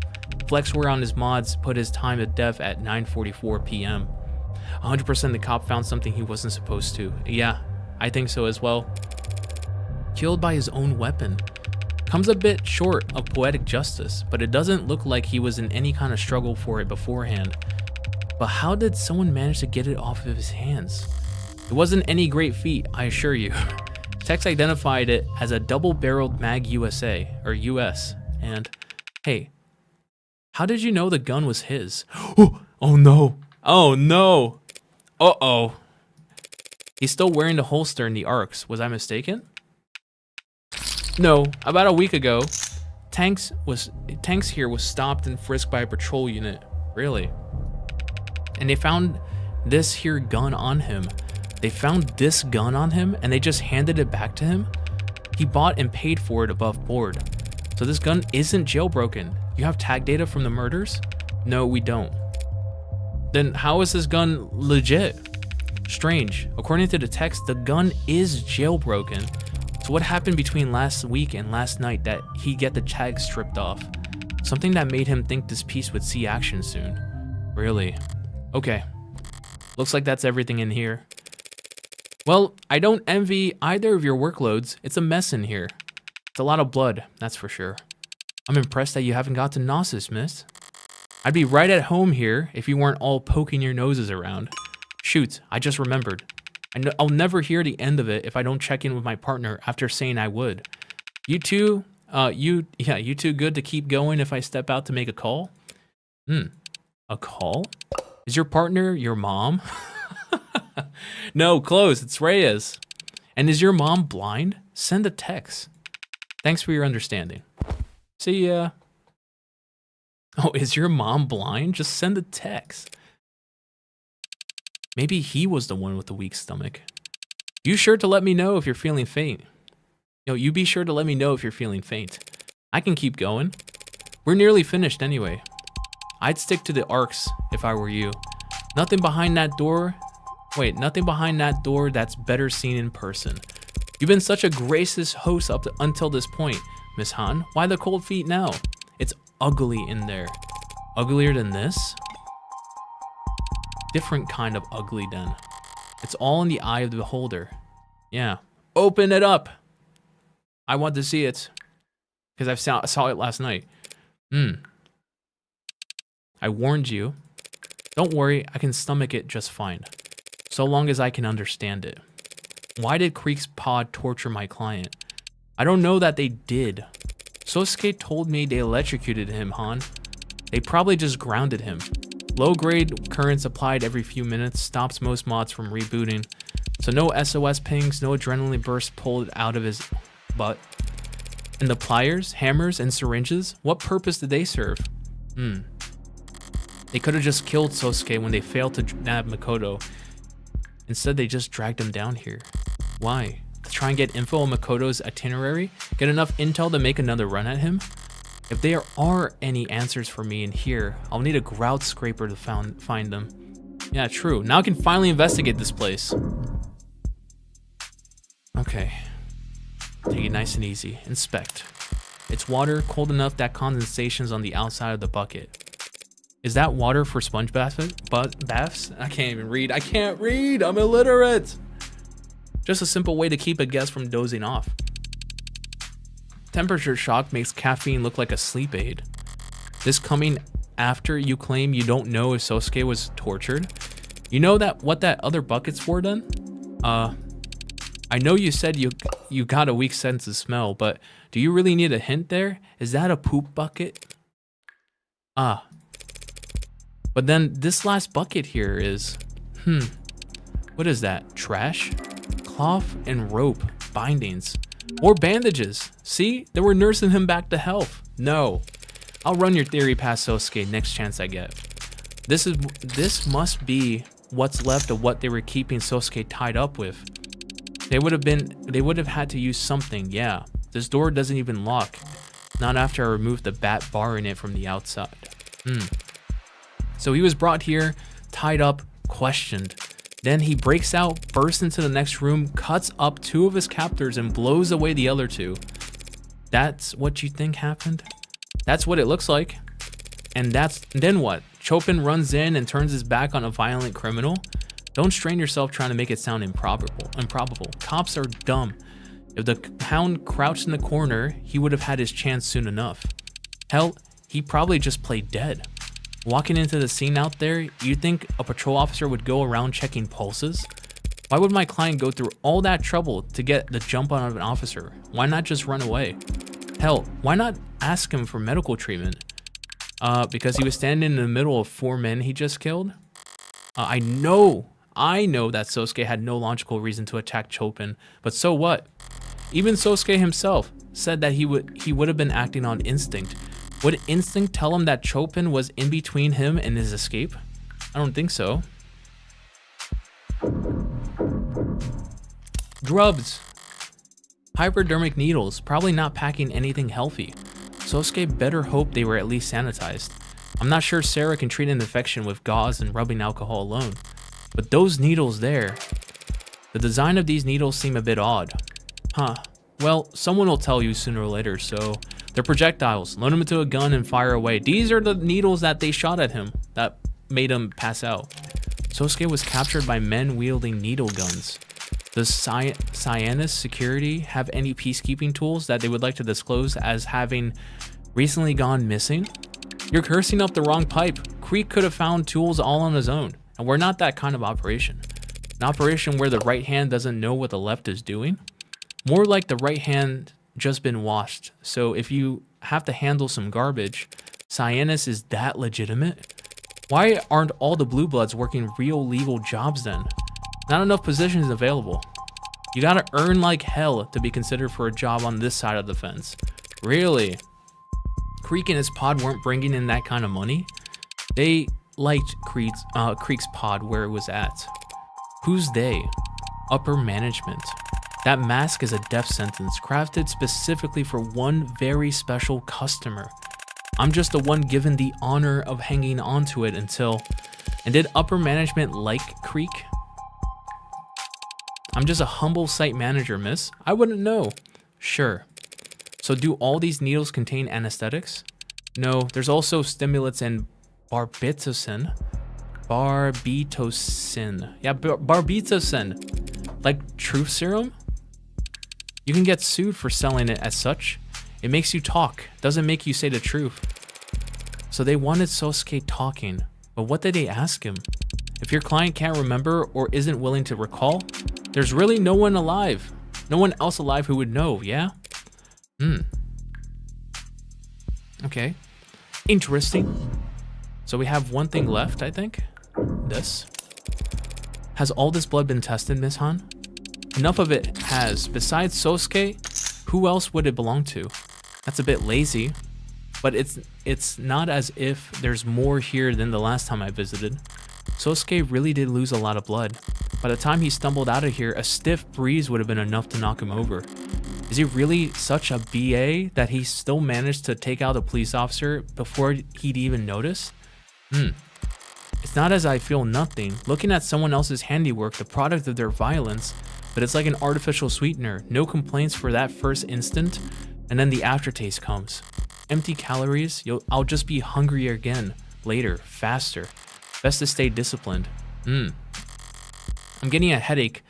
Flexware on his mods put his time of death at 9:44 p.m. 100% the cop found something he wasn't supposed to. Yeah, I think so as well. Killed by his own weapon. Comes a bit short of poetic justice, but it doesn't look like he was in any kind of struggle for it beforehand. But how did someone manage to get it off of his hands? It wasn't any great feat, I assure you. Tex identified it as a double-barreled Mag USA, or US, and hey, how did you know the gun was his? Oh no, oh no, uh-oh. He's still wearing the holster in the arcs, was I mistaken? No, about a week ago, Tanks here was stopped and frisked by a patrol unit. Really? And they found this here gun on him. They found this gun on him and they just handed it back to him? He bought and paid for it above board. So this gun isn't jailbroken. You have tag data from the murders? No, we don't. Then how is this gun legit? Strange. According to the text, the gun is jailbroken. So what happened between last week and last night that he get the tag stripped off? Something that made him think this piece would see action soon. Really? Okay. Looks like that's everything in here. Well, I don't envy either of your workloads. It's a mess in here. It's a lot of blood, that's for sure. I'm impressed that you haven't got to Gnosis, miss. I'd be right at home here if you weren't all poking your noses around. Shoot, I just remembered. I'll never hear the end of it if I don't check in with my partner after saying I would. You two good to keep going if I step out to make a call? A call? Is your partner your mom? No, close, it's Reyes. And is your mom blind? Send a text. Thanks for your understanding. See ya. Oh, is your mom blind? Just send a text. Maybe he was the one with the weak stomach. You sure to let me know if you're feeling faint. You be sure to let me know if you're feeling faint. I can keep going. We're nearly finished anyway. I'd stick to the arcs if I were you. Nothing behind that door. Wait, nothing behind that door that's better seen in person. You've been such a gracious host until this point, Miss Han. Why the cold feet now? It's ugly in there. Uglier than this? Different kind of ugly then. It's all in the eye of the beholder. Yeah. Open it up. I want to see it. Because I saw it last night. I warned you. Don't worry, I can stomach it just fine. So long as I can understand it. Why did Creek's pod torture my client? I don't know that they did. Sosuke told me they electrocuted him, Han. They probably just grounded him. Low-grade currents applied every few minutes stops most mods from rebooting. So no SOS pings, no adrenaline burst pulled out of his butt. And the pliers, hammers, and syringes, what purpose did they serve? They could have just killed Sosuke when they failed to nab Makoto. Instead, they just dragged him down here. Why? To try and get info on Makoto's itinerary? Get enough intel to make another run at him? If there are any answers for me in here, I'll need a grout scraper to find them. Yeah, true. Now I can finally investigate this place. Okay. Take it nice and easy. Inspect. It's water, cold enough that condensation's on the outside of the bucket. Is that water for sponge baths? I can't even read. I can't read. I'm illiterate. Just a simple way to keep a guest from dozing off. Temperature shock makes caffeine look like a sleep aid. This coming after you claim you don't know if Sosuke was tortured. You know that what that other bucket's for then? I know you said you got a weak sense of smell, but do you really need a hint there? Is that a poop bucket? But then this last bucket here is, what is that? Trash? Cloth and rope bindings. Or bandages. See? They were nursing him back to health. No. I'll run your theory past Sosuke next chance I get. This must be what's left of what they were keeping Sosuke tied up with. They would have had to use something, yeah. This door doesn't even lock. Not after I removed the bat bar in it from the outside. So he was brought here, tied up, questioned. Then he breaks out, bursts into the next room, cuts up 2 of his captors, and blows away the other 2. That's what you think happened? That's what it looks like. And then what? Chopin runs in and turns his back on a violent criminal? Don't strain yourself trying to make it sound improbable. Cops are dumb. If the hound crouched in the corner, he would have had his chance soon enough. Hell, he probably just played dead. Walking into the scene out there, you think a patrol officer would go around checking pulses? Why would my client go through all that trouble to get the jump on an officer? Why not just run away? Hell, why not ask him for medical treatment? Because he was standing in the middle of 4 men he just killed? I know that Sosuke had no logical reason to attack Chopin, but so what? Even Sosuke himself said that he would have been acting on instinct. Would instinct tell him that Chopin was in between him and his escape? I don't think so. Grubs. Hypodermic needles, probably not packing anything healthy. Sosuke better hope they were at least sanitized. I'm not sure Sarah can treat an infection with gauze and rubbing alcohol alone. But those needles there, the design of these needles seem a bit odd. Well, someone will tell you sooner or later, so they're projectiles. Load them into a gun and fire away. These are the needles that they shot at him that made him pass out. Sosuke was captured by men wielding needle guns. Does Cyanus Security have any peacekeeping tools that they would like to disclose as having recently gone missing? You're cursing up the wrong pipe. Creek could have found tools all on his own, and we're not that kind of operation. An operation where the right hand doesn't know what the left is doing? More like the right hand just been washed, so if you have to handle some garbage, Cyanus is that legitimate? Why aren't all the blue bloods working real legal jobs then? Not enough positions available. You gotta earn like hell to be considered for a job on this side of the fence. Really? Creek and his pod weren't bringing in that kind of money? They liked Creek's pod where it was at. Who's they? Upper management. That mask is a death sentence crafted specifically for one very special customer. I'm just the one given the honor of hanging onto it until... And did upper management like Creek? I'm just a humble site manager, miss. I wouldn't know. Sure. So do all these needles contain anesthetics? No, there's also stimulants and barbitocin. Barbitocin. Yeah, barbitocin. Like truth serum? You can get sued for selling it as such. It makes you talk, doesn't make you say the truth. So they wanted Sosuke talking, but what did they ask him? If your client can't remember or isn't willing to recall, there's really no one alive. No one else alive who would know, yeah? Okay. Interesting. So we have one thing left, I think. This. Has all this blood been tested, Miss Han? enough of it has. Besides Sosuke, who else would it belong to? That's a bit lazy, but it's not as if there's more here than the last time I visited. Sosuke really did lose a lot of blood. By the time he stumbled out of here, a stiff breeze would have been enough to knock him over. Is he really such a BA that he still managed to take out a police officer before he'd even notice? It's not as I feel nothing, looking at someone else's handiwork, the product of their violence, but it's like an artificial sweetener. No complaints for that first instant, and then the aftertaste comes. Empty calories, I'll just be hungry again, later, faster. Best to stay disciplined. I'm getting a headache,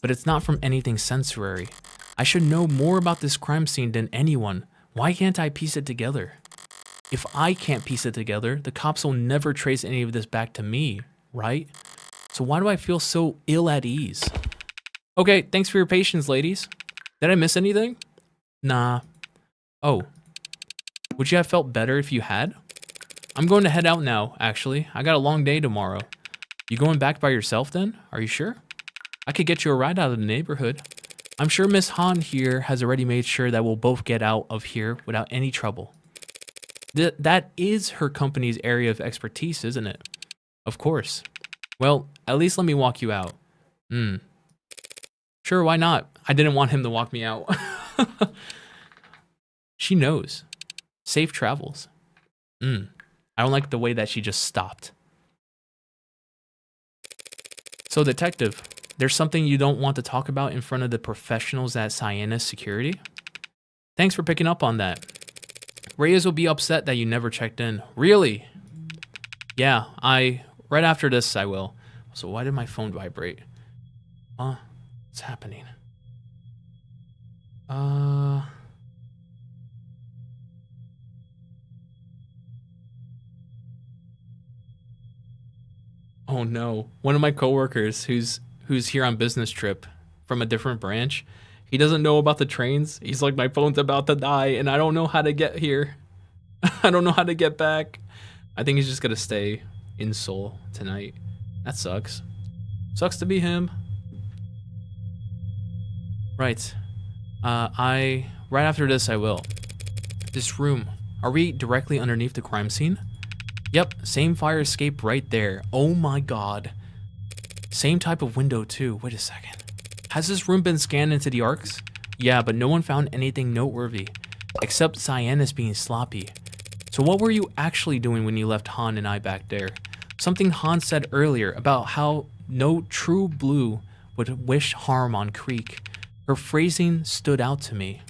but it's not from anything sensory. I should know more about this crime scene than anyone. Why can't I piece it together? If I can't piece it together, the cops will never trace any of this back to me, right? So why do I feel so ill at ease? Okay, thanks for your patience, ladies. Did I miss anything? Nah. Oh. Would you have felt better if you had? I'm going to head out now, actually. I got a long day tomorrow. You going back by yourself then? Are you sure? I could get you a ride out of the neighborhood. I'm sure Miss Han here has already made sure that we'll both get out of here without any trouble. That is her company's area of expertise, isn't it? Of course. Well, at least let me walk you out. Sure, why not? I didn't want him to walk me out. She knows. Safe travels. I don't like the way that she just stopped. So, detective, there's something you don't want to talk about in front of the professionals at Cyanus Security? Thanks for picking up on that. Reyes will be upset that you never checked in. Really? Yeah, right after this I will. So why did my phone vibrate? What's happening? Oh no. One of my coworkers who's here on business trip from a different branch, he doesn't know about the trains. He's like, my phone's about to die and I don't know how to get here. I don't know how to get back. I think he's just gonna stay in Seoul tonight. That sucks. Sucks to be him. Right. Right after this I will. This room. Are we directly underneath the crime scene? Yep, same fire escape right there. Oh my god. Same type of window too. Wait a second. Has this room been scanned into the arcs? Yeah, but no one found anything noteworthy. Except Cyanus being sloppy. So what were you actually doing when you left Han and I back there? Something Han said earlier about how no true blue would wish harm on Creek. Her phrasing stood out to me.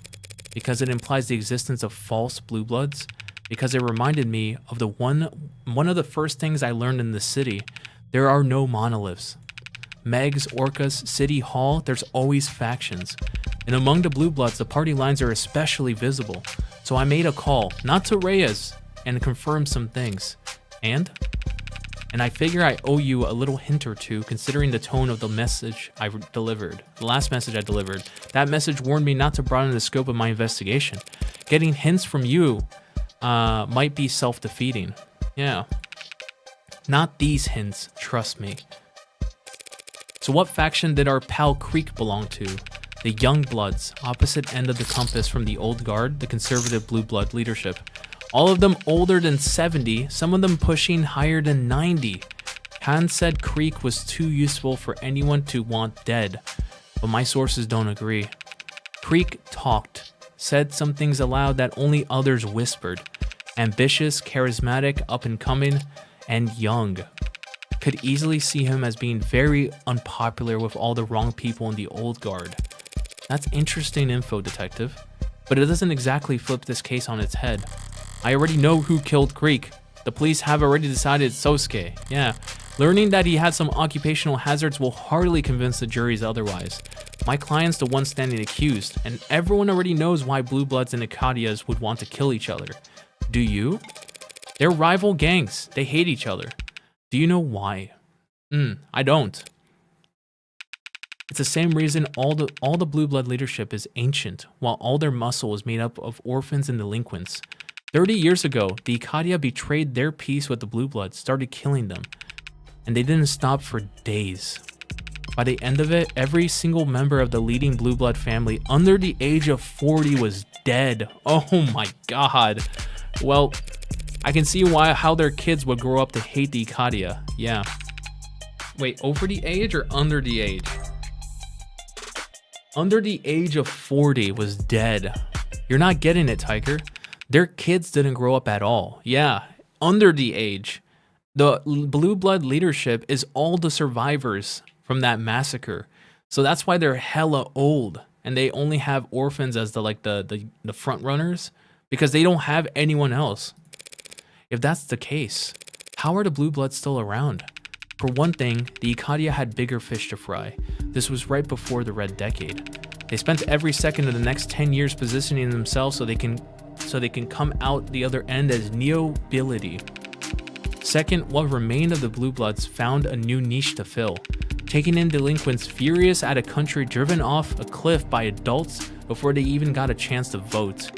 Because it implies the existence of false blue bloods. Because it reminded me of the one of the first things I learned in the city. There are no monoliths. Meg's, Orca's, City Hall, there's always factions. And among the blue bloods, the party lines are especially visible. So I made a call, not to Reyes, and confirmed some things. And I figure I owe you a little hint or two considering the tone of the message I delivered. The last message I delivered. That message warned me not to broaden the scope of my investigation. Getting hints from you might be self-defeating. Yeah. Not these hints, trust me. So what faction did our pal Creek belong to? The Young Bloods, opposite end of the compass from the Old Guard, the conservative blue blood leadership. All of them older than 70, some of them pushing higher than 90. Han said Creek was too useful for anyone to want dead, but my sources don't agree. Creek talked, said some things aloud that only others whispered. Ambitious, charismatic, up and coming, and young. Could easily see him as being very unpopular with all the wrong people in the Old Guard. That's interesting info, detective. But it doesn't exactly flip this case on its head. I already know who killed Creek. The police have already decided it's Sosuke. Yeah, learning that he had some occupational hazards will hardly convince the juries otherwise. My client's the one standing accused, and everyone already knows why Blue Bloods and Icadias would want to kill each other. Do you? They're rival gangs. They hate each other. Do you know why? I don't. It's the same reason all the Blue Blood leadership is ancient, while all their muscle is made up of orphans and delinquents. 30 years ago, the Ikadia betrayed their peace with the Blue Bloods, started killing them. And they didn't stop for days. By the end of it, every single member of the leading blue blood family under the age of 40 was dead. Oh my god. Well, I can see how their kids would grow up to hate the Ikadia. Yeah. Wait, over the age or under the age? Under the age of 40 was dead. You're not getting it, Tiger. Their kids didn't grow up at all. Yeah, under the age. The blue blood leadership is all the survivors from that massacre. So that's why they're hella old. And they only have orphans as the front runners because they don't have anyone else. If that's the case, how are the blue bloods still around? For one thing, the Ikadia had bigger fish to fry. This was right before the Red Decade. They spent every second of the next 10 years positioning themselves so they can come out the other end as neo-bility. Second, what remained of the blue bloods found a new niche to fill, taking in delinquents furious at a country driven off a cliff by adults before they even got a chance to vote.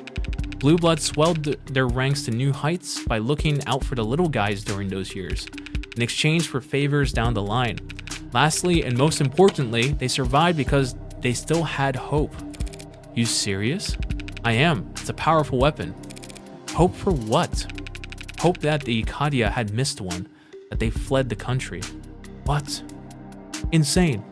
Blue bloods swelled their ranks to new heights by looking out for the little guys during those years, in exchange for favors down the line. Lastly, and most importantly, they survived because they still had hope. You serious? I am. It's a powerful weapon. Hope for what? Hope that the Ikadia had missed one, that they fled the country. What? Insane.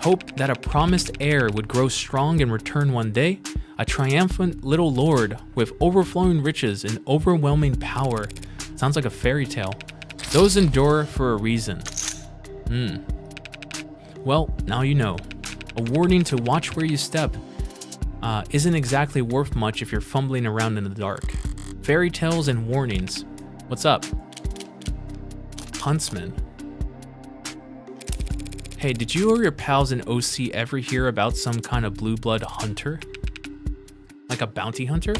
Hope that a promised heir would grow strong and return one day, a triumphant little lord with overflowing riches and overwhelming power. Sounds like a fairy tale. Those endure for a reason. Well, now you know. A warning to watch where you step isn't exactly worth much if you're fumbling around in the dark. Fairy tales and warnings. What's up? Huntsman. Hey, did you or your pals in OC ever hear about some kind of blue blood hunter? Like a bounty hunter?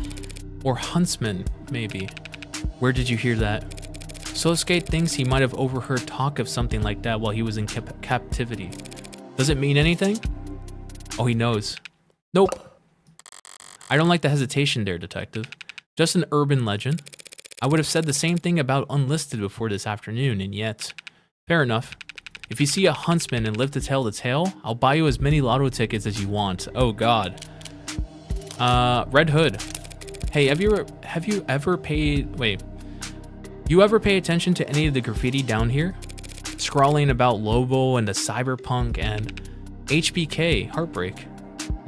Or huntsman, maybe. Where did you hear that? Sosuke thinks he might have overheard talk of something like that while he was in captivity. Does it mean anything? Oh, he knows. Nope. I don't like the hesitation there, detective. Just an urban legend. I would have said the same thing about unlisted before this afternoon, and yet... Fair enough. If you see a huntsman and live to tell the tale, I'll buy you as many lotto tickets as you want. Oh god. Red Hood. Hey, you ever pay attention to any of the graffiti down here? Scrawling about Lobo and the cyberpunk and HBK, Heartbreak.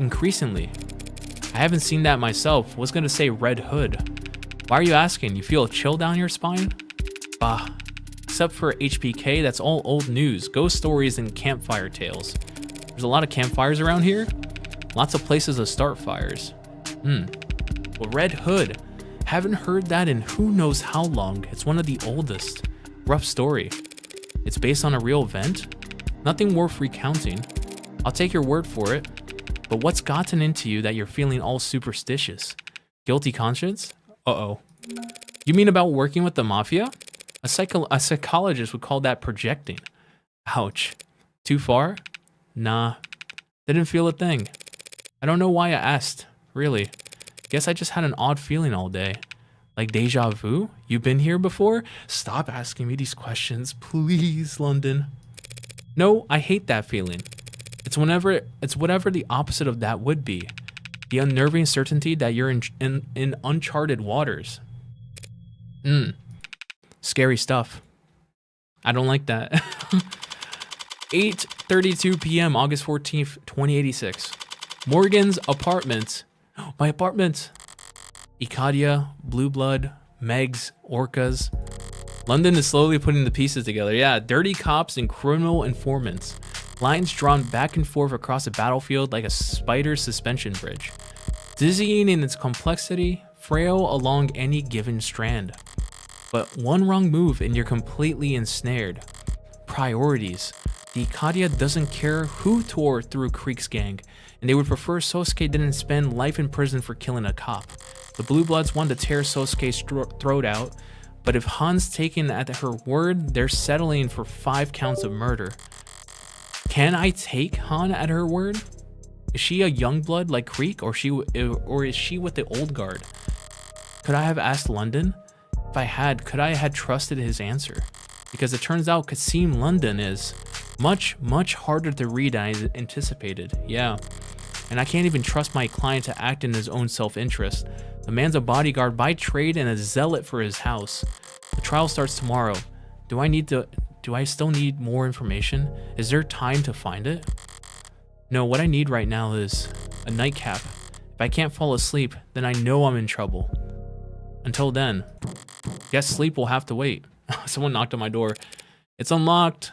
Increasingly. I haven't seen that myself. Was gonna say Red Hood. Why are you asking? You feel a chill down your spine? Bah. Except for HBK, that's all old news, ghost stories, and campfire tales. There's a lot of campfires around here. Lots of places to start fires. Well, Red Hood. Haven't heard that in who knows how long. It's one of the oldest. Rough story. It's based on a real event? Nothing worth recounting. I'll take your word for it. But what's gotten into you that you're feeling all superstitious? Guilty conscience? Uh-oh. You mean about working with the mafia? A psychologist would call that projecting. Ouch. Too far? Nah. Didn't feel a thing. I don't know why I asked, really. Guess I just had an odd feeling all day. Like deja vu? You been here before? Stop asking me these questions, please, London. No, I hate that feeling. It's whatever the opposite of that would be. The unnerving certainty that you're in uncharted waters. Scary stuff. I don't like that. 8:32 p.m. August 14th, 2086. Morgan's apartment. My apartment. Ikadia, Blue Blood, Megs, Orcas. London is slowly putting the pieces together. Yeah, dirty cops and criminal informants. Lines drawn back and forth across a battlefield like a spider's suspension bridge. Dizzying in its complexity, frail along any given strand. But one wrong move and you're completely ensnared. Priorities. The Ikadia doesn't care who tore through Creek's gang, and they would prefer Sosuke didn't spend life in prison for killing a cop. The Blue Bloods want to tear Sosuke's throat out, but if Han's taken at her word, they're settling for 5 counts of murder. Can I take Han at her word? Is she a young blood like Creek, or is she with the old guard? Could I have asked London? If I had, could I have trusted his answer? because it turns out Kasim London is much, much harder to read than I anticipated. Yeah. And I can't even trust my client to act in his own self-interest. The man's a bodyguard by trade and a zealot for his house. The trial starts tomorrow. Do I still need more information? Is there time to find it? No, what I need right now is a nightcap. If I can't fall asleep, then I know I'm in trouble. Until then, guess sleep will have to wait. Someone knocked on my door. It's unlocked.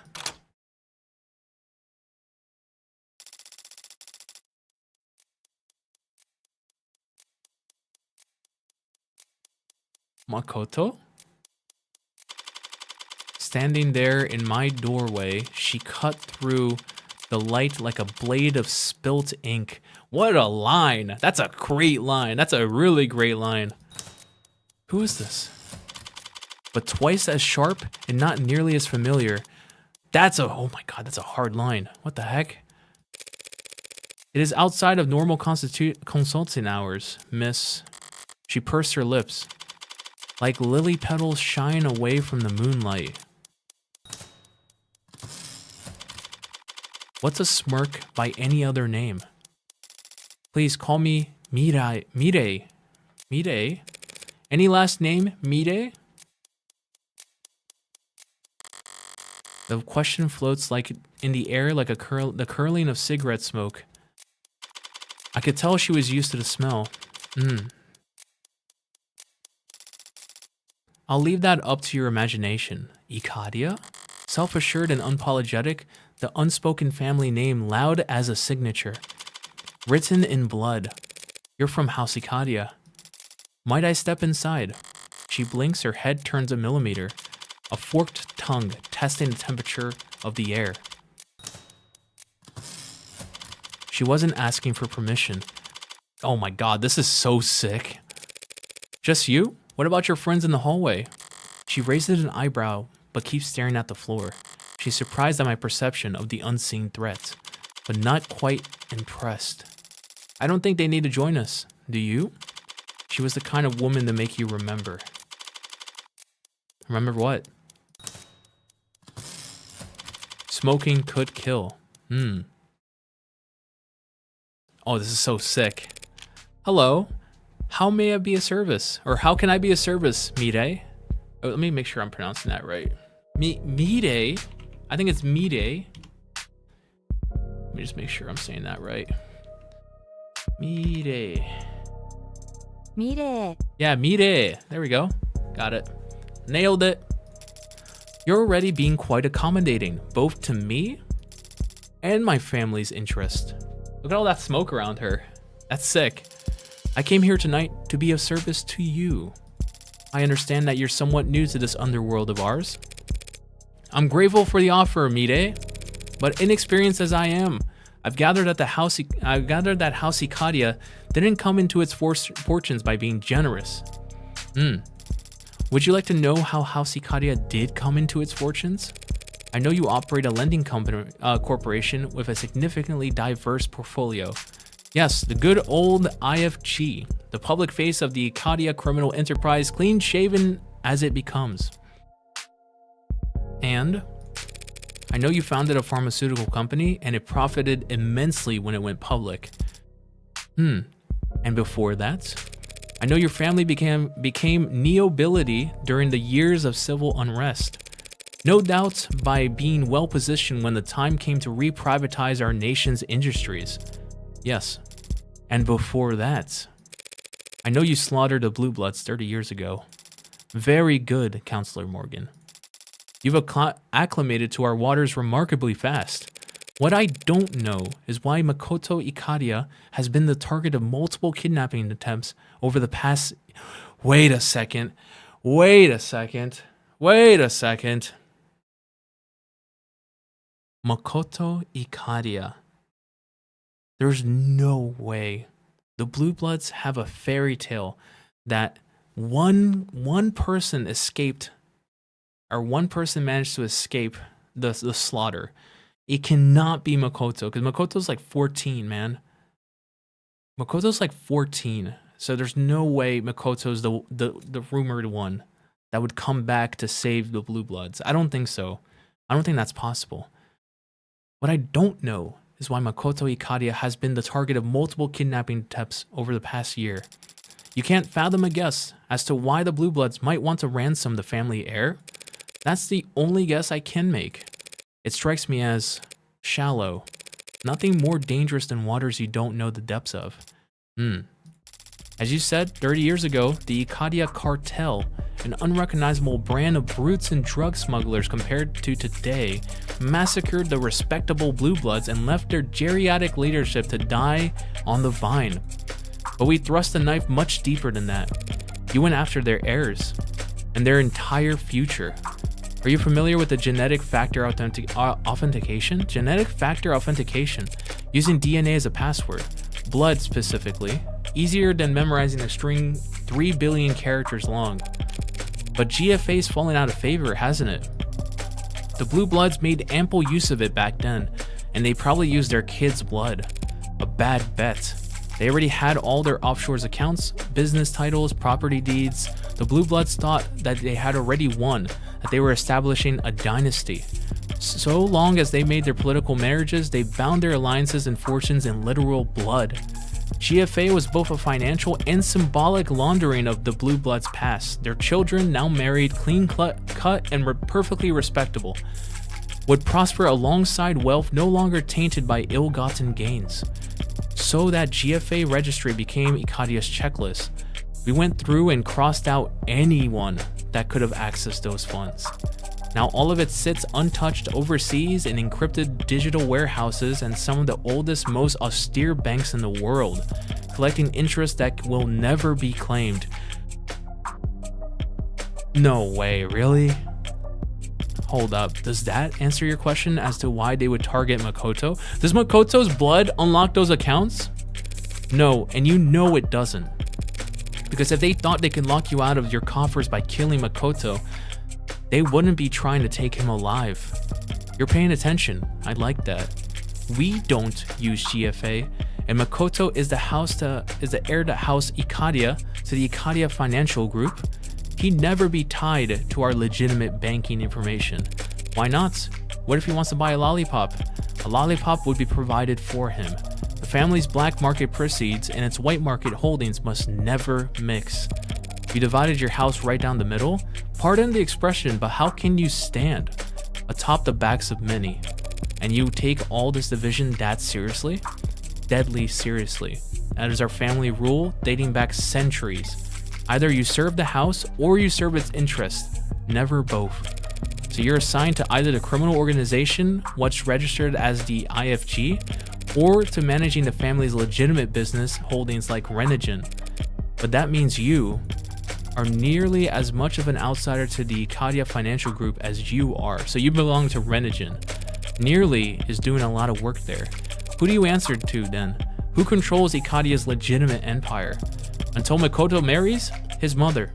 Makoto? Standing there in my doorway, she cut through the light like a blade of spilt ink. What a line! That's a great line. That's a really great line. Who is this? But twice as sharp and not nearly as familiar. Oh my god, that's a hard line. What the heck? It is outside of normal consulting hours, miss. She pursed her lips. Like lily petals shine away from the moonlight. What's a smirk by any other name? Please call me Mirai. Mire. Mire? Any last name? Mire? The question floats like in the air like the curling of cigarette smoke. I could tell she was used to the smell. I'll leave that up to your imagination. Ikadia? Self-assured and unapologetic, the unspoken family name loud as a signature. Written in blood. You're from House Ikadia. Might I step inside? She blinks, her head turns a millimeter. A forked tongue testing the temperature of the air. She wasn't asking for permission. Oh my god, this is so sick. Just you? What about your friends in the hallway? She raises an eyebrow, but keeps staring at the floor. She's surprised at my perception of the unseen threat, but not quite impressed. I don't think they need to join us. Do you? She was the kind of woman to make you remember. Remember what? Smoking could kill. Oh, this is so sick. Hello. How may I be of service? Or how can I be of service, Mire? Oh, let me make sure I'm pronouncing that right. Mire? I think it's Mire. Let me just make sure I'm saying that right. Mire. Mire. Yeah, Mire. There we go. Got it. Nailed it. You're already being quite accommodating, both to me and my family's interest. Look at all that smoke around her. That's sick. I came here tonight to be of service to you. I understand that you're somewhat new to this underworld of ours. I'm grateful for the offer, Mire, but inexperienced as I am, I've gathered that House Ikadia didn't come into its fortunes by being generous. Would you like to know how House Ikadia did come into its fortunes? I know you operate a lending corporation with a significantly diverse portfolio. Yes, the good old IFG, the public face of the Ikadia criminal enterprise, clean-shaven as it becomes. And I know you founded a pharmaceutical company and it profited immensely when it went public. And before that, I know your family became nobility during the years of civil unrest. No doubt by being well positioned when the time came to re-privatize our nation's industries. Yes, and before that, I know you slaughtered the Blue Bloods 30 years ago. Very good, Counselor Morgan. You've acclimated to our waters remarkably fast. What I don't know is why Makoto Ikadia has been the target of multiple kidnapping attempts over the past... Wait a second. Makoto Ikadia. There's no way. The Blue Bloods have a fairy tale that one person escaped, or one person managed to escape the slaughter. It cannot be Makoto, because Makoto's like 14, man. Makoto's like 14, so there's no way Makoto's the rumored one that would come back to save the Blue Bloods. I don't think so. I don't think that's possible. What I don't know is why Makoto Ikaria has been the target of multiple kidnapping attempts over the past year. You can't fathom a guess as to why the Blue Bloods might want to ransom the family heir? That's the only guess I can make. It strikes me as shallow. Nothing more dangerous than waters you don't know the depths of. As you said, 30 years ago, the Ikaria cartel, an unrecognizable brand of brutes and drug smugglers compared to today, massacred the respectable Blue Bloods and left their geriatric leadership to die on the vine. But we thrust the knife much deeper than that. You went after their heirs and their entire future. Are you familiar with the genetic factor authentication? Genetic factor authentication, using DNA as a password, blood specifically, easier than memorizing a string 3 billion characters long. But GFA's fallen out of favor, hasn't it? The Blue Bloods made ample use of it back then, and they probably used their kids' blood. A bad bet. They already had all their offshore accounts, business titles, property deeds. The Blue Bloods thought that they had already won, that they were establishing a dynasty. So long as they made their political marriages, they bound their alliances and fortunes in literal blood. GFA was both a financial and symbolic laundering of the Blue Bloods' past. Their children, now married, clean cut, and were perfectly respectable, would prosper alongside wealth no longer tainted by ill-gotten gains. So that GFA registry became Ikaria's checklist. We went through and crossed out anyone that could have accessed those funds. Now all of it sits untouched overseas in encrypted digital warehouses and some of the oldest, most austere banks in the world, collecting interest that will never be claimed. No way, really? Hold up, does that answer your question as to why they would target Makoto? Does Makoto's blood unlock those accounts? No, and you know it doesn't. Because if they thought they could lock you out of your coffers by killing Makoto, they wouldn't be trying to take him alive. You're paying attention, I like that. We don't use GFA, and Makoto is the heir to House Ikaria, to the Ikaria Financial Group. He'd never be tied to our legitimate banking information. Why not? What if he wants to buy a lollipop? A lollipop would be provided for him. The family's black market proceeds and its white market holdings must never mix. You divided your house right down the middle? Pardon the expression, but how can you stand atop the backs of many? And you take all this division that seriously? Deadly seriously. That is our family rule dating back centuries. Either you serve the house or you serve its interests, never both. So you're assigned to either the criminal organization, what's registered as the IFG, or to managing the family's legitimate business holdings like Renogen. But that means you are nearly as much of an outsider to the Ikaria Financial Group as you are. So you belong to Renogen. Nearly is doing a lot of work there. Who do you answer to then? Who controls Ikaria's legitimate empire? Until Makoto marries? His mother.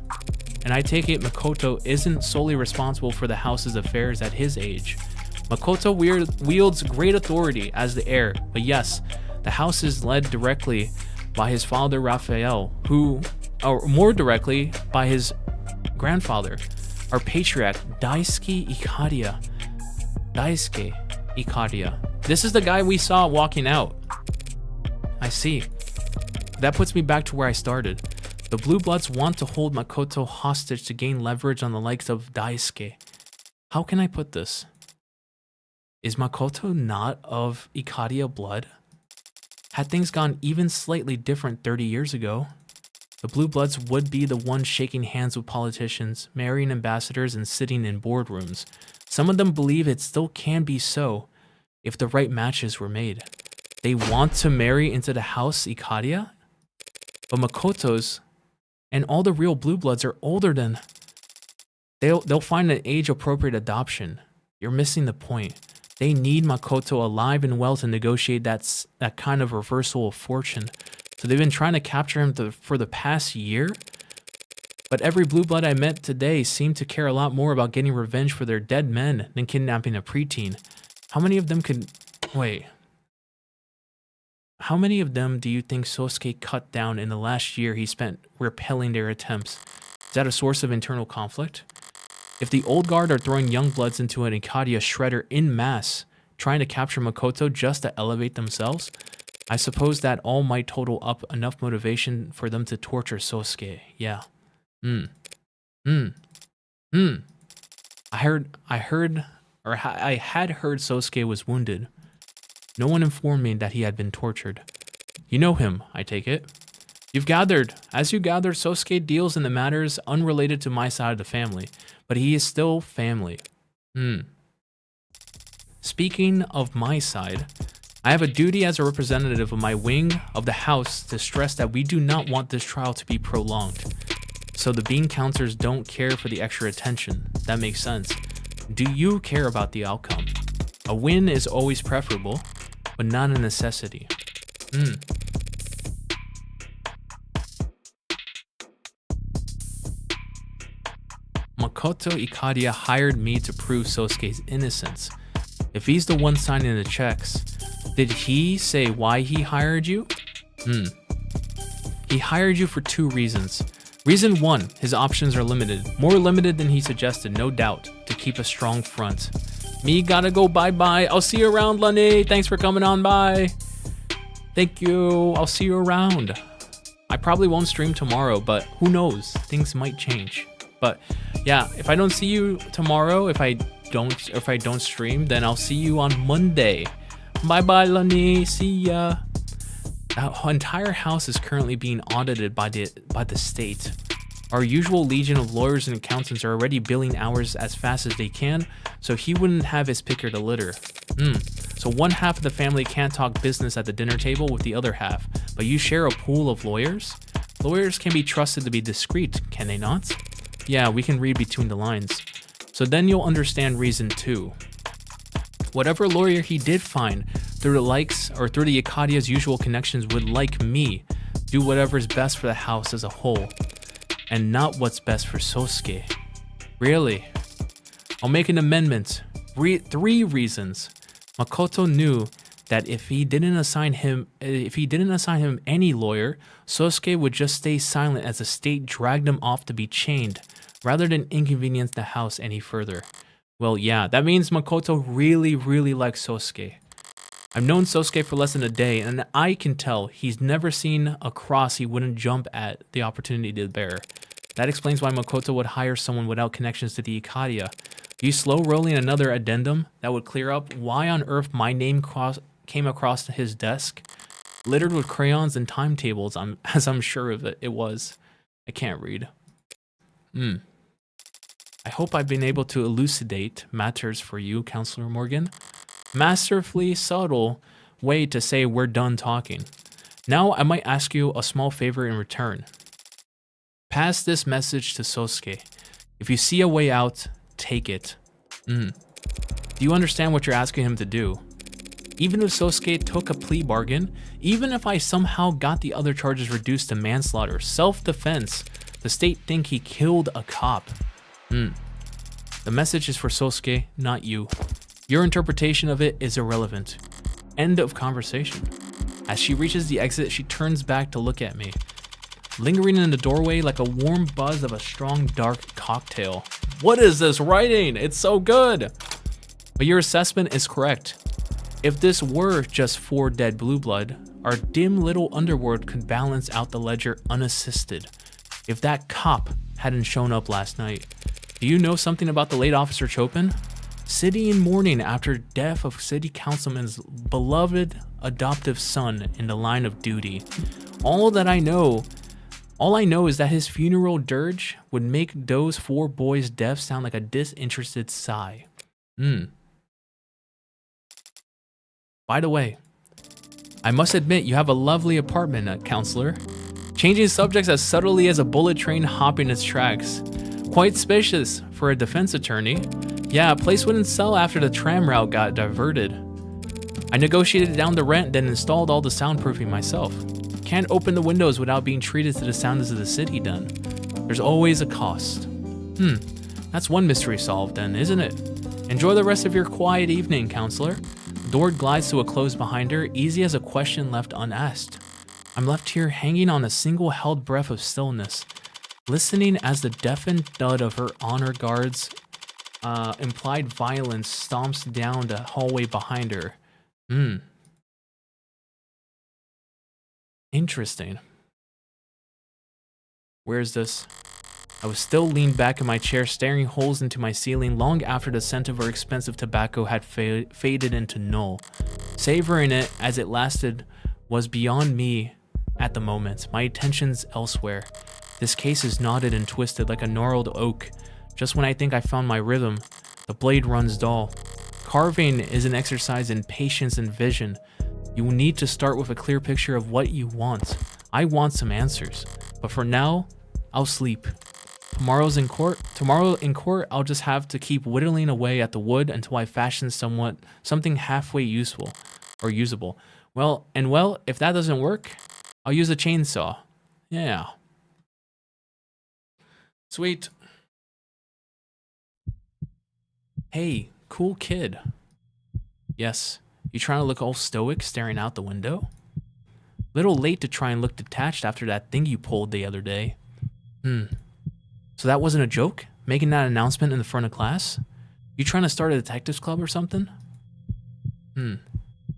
And I take it Makoto isn't solely responsible for the house's affairs at his age. Makoto wields great authority as the heir, but yes, the house is led directly by his father Raphael, or more directly by his grandfather, our patriarch Daisuke Ikaria. Daisuke Ikaria. This is the guy we saw walking out. I see. That puts me back to where I started. The Blue Bloods want to hold Makoto hostage to gain leverage on the likes of Daisuke. How can I put this? Is Makoto not of Ikaria blood? Had things gone even slightly different 30 years ago, the Blue Bloods would be the ones shaking hands with politicians, marrying ambassadors, and sitting in boardrooms. Some of them believe it still can be so if the right matches were made. They want to marry into the house Ikaria? But Makoto's and all the real Blue Bloods are older than... They'll find an age-appropriate adoption. You're missing the point. They need Makoto alive and well to negotiate that kind of reversal of fortune. So they've been trying to capture him for the past year? But every Blue Blood I met today seemed to care a lot more about getting revenge for their dead men than kidnapping a preteen. How many of them could... Wait. How many of them do you think Sosuke cut down in the last year he spent repelling their attempts? Is that a source of internal conflict? If the old guard are throwing young bloods into an Ikadia shredder in mass, trying to capture Makoto just to elevate themselves, I suppose that all might total up enough motivation for them to torture Sosuke. Yeah. I had heard Sosuke was wounded. No one informed me that he had been tortured. You know him, I take it. As you gathered, Sosuke deals in the matters unrelated to my side of the family, but he is still family. Speaking of my side, I have a duty as a representative of my wing of the house to stress that we do not want this trial to be prolonged. So the bean counters don't care for the extra attention. That makes sense. Do you care about the outcome? A win is always preferable, but not a necessity. Makoto Ikadia hired me to prove Sosuke's innocence. If he's the one signing the checks, did he say why he hired you? He hired you for 2 reasons. Reason 1, his options are limited. More limited than he suggested, no doubt, to keep a strong front. Me gotta go bye-bye. I'll see you around, Lunny. Thanks for coming on by. Thank you. I'll see you around. I probably won't stream tomorrow, but who knows? Things might change. But yeah, if I don't see you tomorrow, if I don't stream, then I'll see you on Monday. Bye-bye, Lunny. See ya. Our entire house is currently being audited by the state. Our usual legion of lawyers and accountants are already billing hours as fast as they can, so he wouldn't have his pick or the litter. So one half of the family can't talk business at the dinner table with the other half, but you share a pool of lawyers? Lawyers can be trusted to be discreet, can they not? Yeah, we can read between the lines. So then you'll understand reason 2. Whatever lawyer he did find, through the Ikadia's usual connections, would, like me, do whatever's best for the house as a whole, and not what's best for Sosuke. Really? I'll make an amendment. 3 reasons. Makoto knew that if he didn't assign him any lawyer, Sosuke would just stay silent as the state dragged him off to be chained, rather than inconvenience the house any further. Well, yeah, that means Makoto really, really likes Sosuke. I've known Sosuke for less than a day, and I can tell he's never seen a cross he wouldn't jump at the opportunity to bear. That explains why Makoto would hire someone without connections to the Ikadia. You slow rolling another addendum that would clear up why on earth my name came across his desk, littered with crayons and timetables, as I'm sure of it was. I can't read. I hope I've been able to elucidate matters for you, Counselor Morgan. Masterfully subtle way to say we're done talking. Now I might ask you a small favor in return. Pass this message to Sosuke. If you see a way out, take it. Do you understand what you're asking him to do? Even if Sosuke took a plea bargain, even if I somehow got the other charges reduced to manslaughter, self-defense, the state think he killed a cop. The message is for Sosuke, not you. Your interpretation of it is irrelevant. End of conversation. As she reaches the exit, she turns back to look at me, lingering in the doorway like a warm buzz of a strong, dark cocktail. What is this writing? It's so good! But your assessment is correct. If this were just 4 dead blue blood, our dim little underworld could balance out the ledger unassisted. If that cop hadn't shown up last night. Do you know something about the late Officer Chopin? Sitting in mourning after death of city councilman's beloved adoptive son in the line of duty. All I know is that his funeral dirge would make those 4 boys' deaths sound like a disinterested sigh. By the way, I must admit you have a lovely apartment, Counselor. Changing subjects as subtly as a bullet train hopping its tracks. Quite spacious for a defense attorney. Yeah, a place wouldn't sell after the tram route got diverted. I negotiated down the rent, then installed all the soundproofing myself. Can't open the windows without being treated to the sounds of the city done. There's always a cost. That's one mystery solved then, isn't it? Enjoy the rest of your quiet evening, Counselor. The door glides to a close behind her, easy as a question left unasked. I'm left here hanging on a single held breath of stillness. Listening as the deafened thud of her honor guards implied violence stomps down the hallway behind her. Interesting. Where's this? I was still leaned back in my chair, staring holes into my ceiling long after the scent of her expensive tobacco had faded into null. Savoring it as it lasted was beyond me at the moment, my attention's elsewhere. This case is knotted and twisted like a gnarled oak. Just when I think I found my rhythm, the blade runs dull. Carving is an exercise in patience and vision. You will need to start with a clear picture of what you want. I want some answers, but for now, I'll sleep. Tomorrow in court, I'll just have to keep whittling away at the wood until I fashion something halfway useful or usable. Well, if that doesn't work, I'll use a chainsaw. Yeah. Sweet. Hey, cool kid. Yes, you trying to look all stoic staring out the window? Little late to try and look detached after that thing you pulled the other day. So that wasn't a joke? Making that announcement in the front of class? You trying to start a detectives club or something?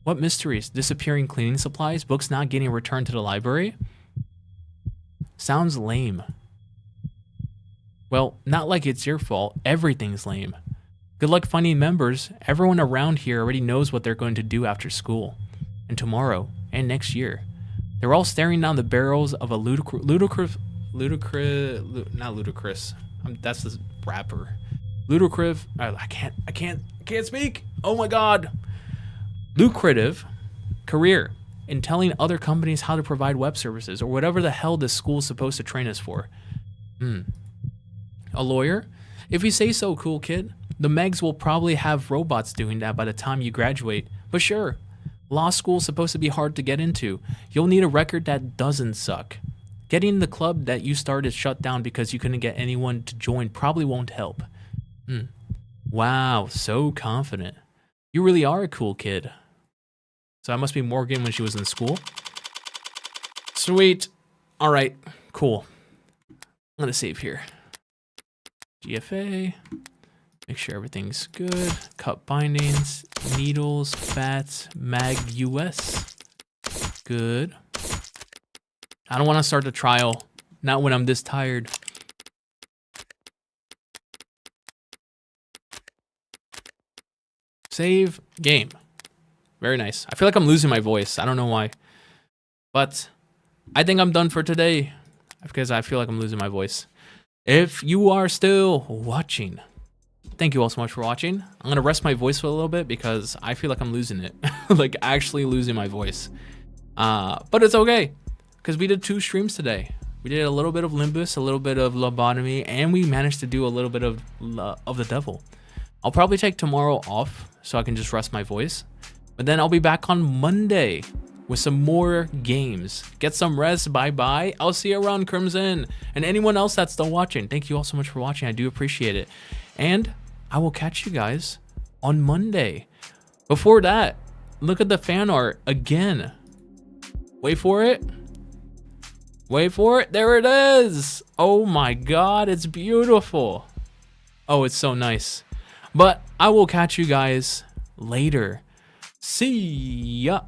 What mysteries? Disappearing cleaning supplies? Books not getting returned to the library? Sounds lame. Well, not like it's your fault. Everything's lame. Good luck finding members. Everyone around here already knows what they're going to do after school. And tomorrow. And next year. They're all staring down the barrels of a not ludicrous. That's the rapper. Ludicrous. I can't speak. Oh my god. Lucrative career in telling other companies how to provide web services or whatever the hell this school's supposed to train us for. A lawyer? If you say so, cool kid. The Megs will probably have robots doing that by the time you graduate. But sure, law school's supposed to be hard to get into. You'll need a record that doesn't suck. Getting the club that you started shut down because you couldn't get anyone to join probably won't help. Wow, so confident. You really are a cool kid. So that must be Morgan when she was in school. Sweet. All right, cool. I'm gonna save here. GFA. Make sure everything's good. Cut bindings, needles, bats, mag US. Good. I don't want to start the trial. Not when I'm this tired. Save game. Very nice. I feel like I'm losing my voice. I don't know why. But I think I'm done for today because I feel like I'm losing my voice. If you are still watching, thank you all so much for watching. I'm going to rest my voice for a little bit because I feel like I'm losing it. Like actually losing my voice. But it's okay because we did 2 streams today. We did a little bit of Limbus, a little bit of lobotomy, and we managed to do a little bit of the devil. I'll probably take tomorrow off so I can just rest my voice. But then I'll be back on Monday with some more games. Get some rest. Bye-bye. I'll see you around, Crimson. And anyone else that's still watching. Thank you all so much for watching. I do appreciate it. And I will catch you guys on Monday. Before that, look at the fan art again. Wait for it. Wait for it. There it is. Oh my god, it's beautiful. Oh, it's so nice. But I will catch you guys later. See ya.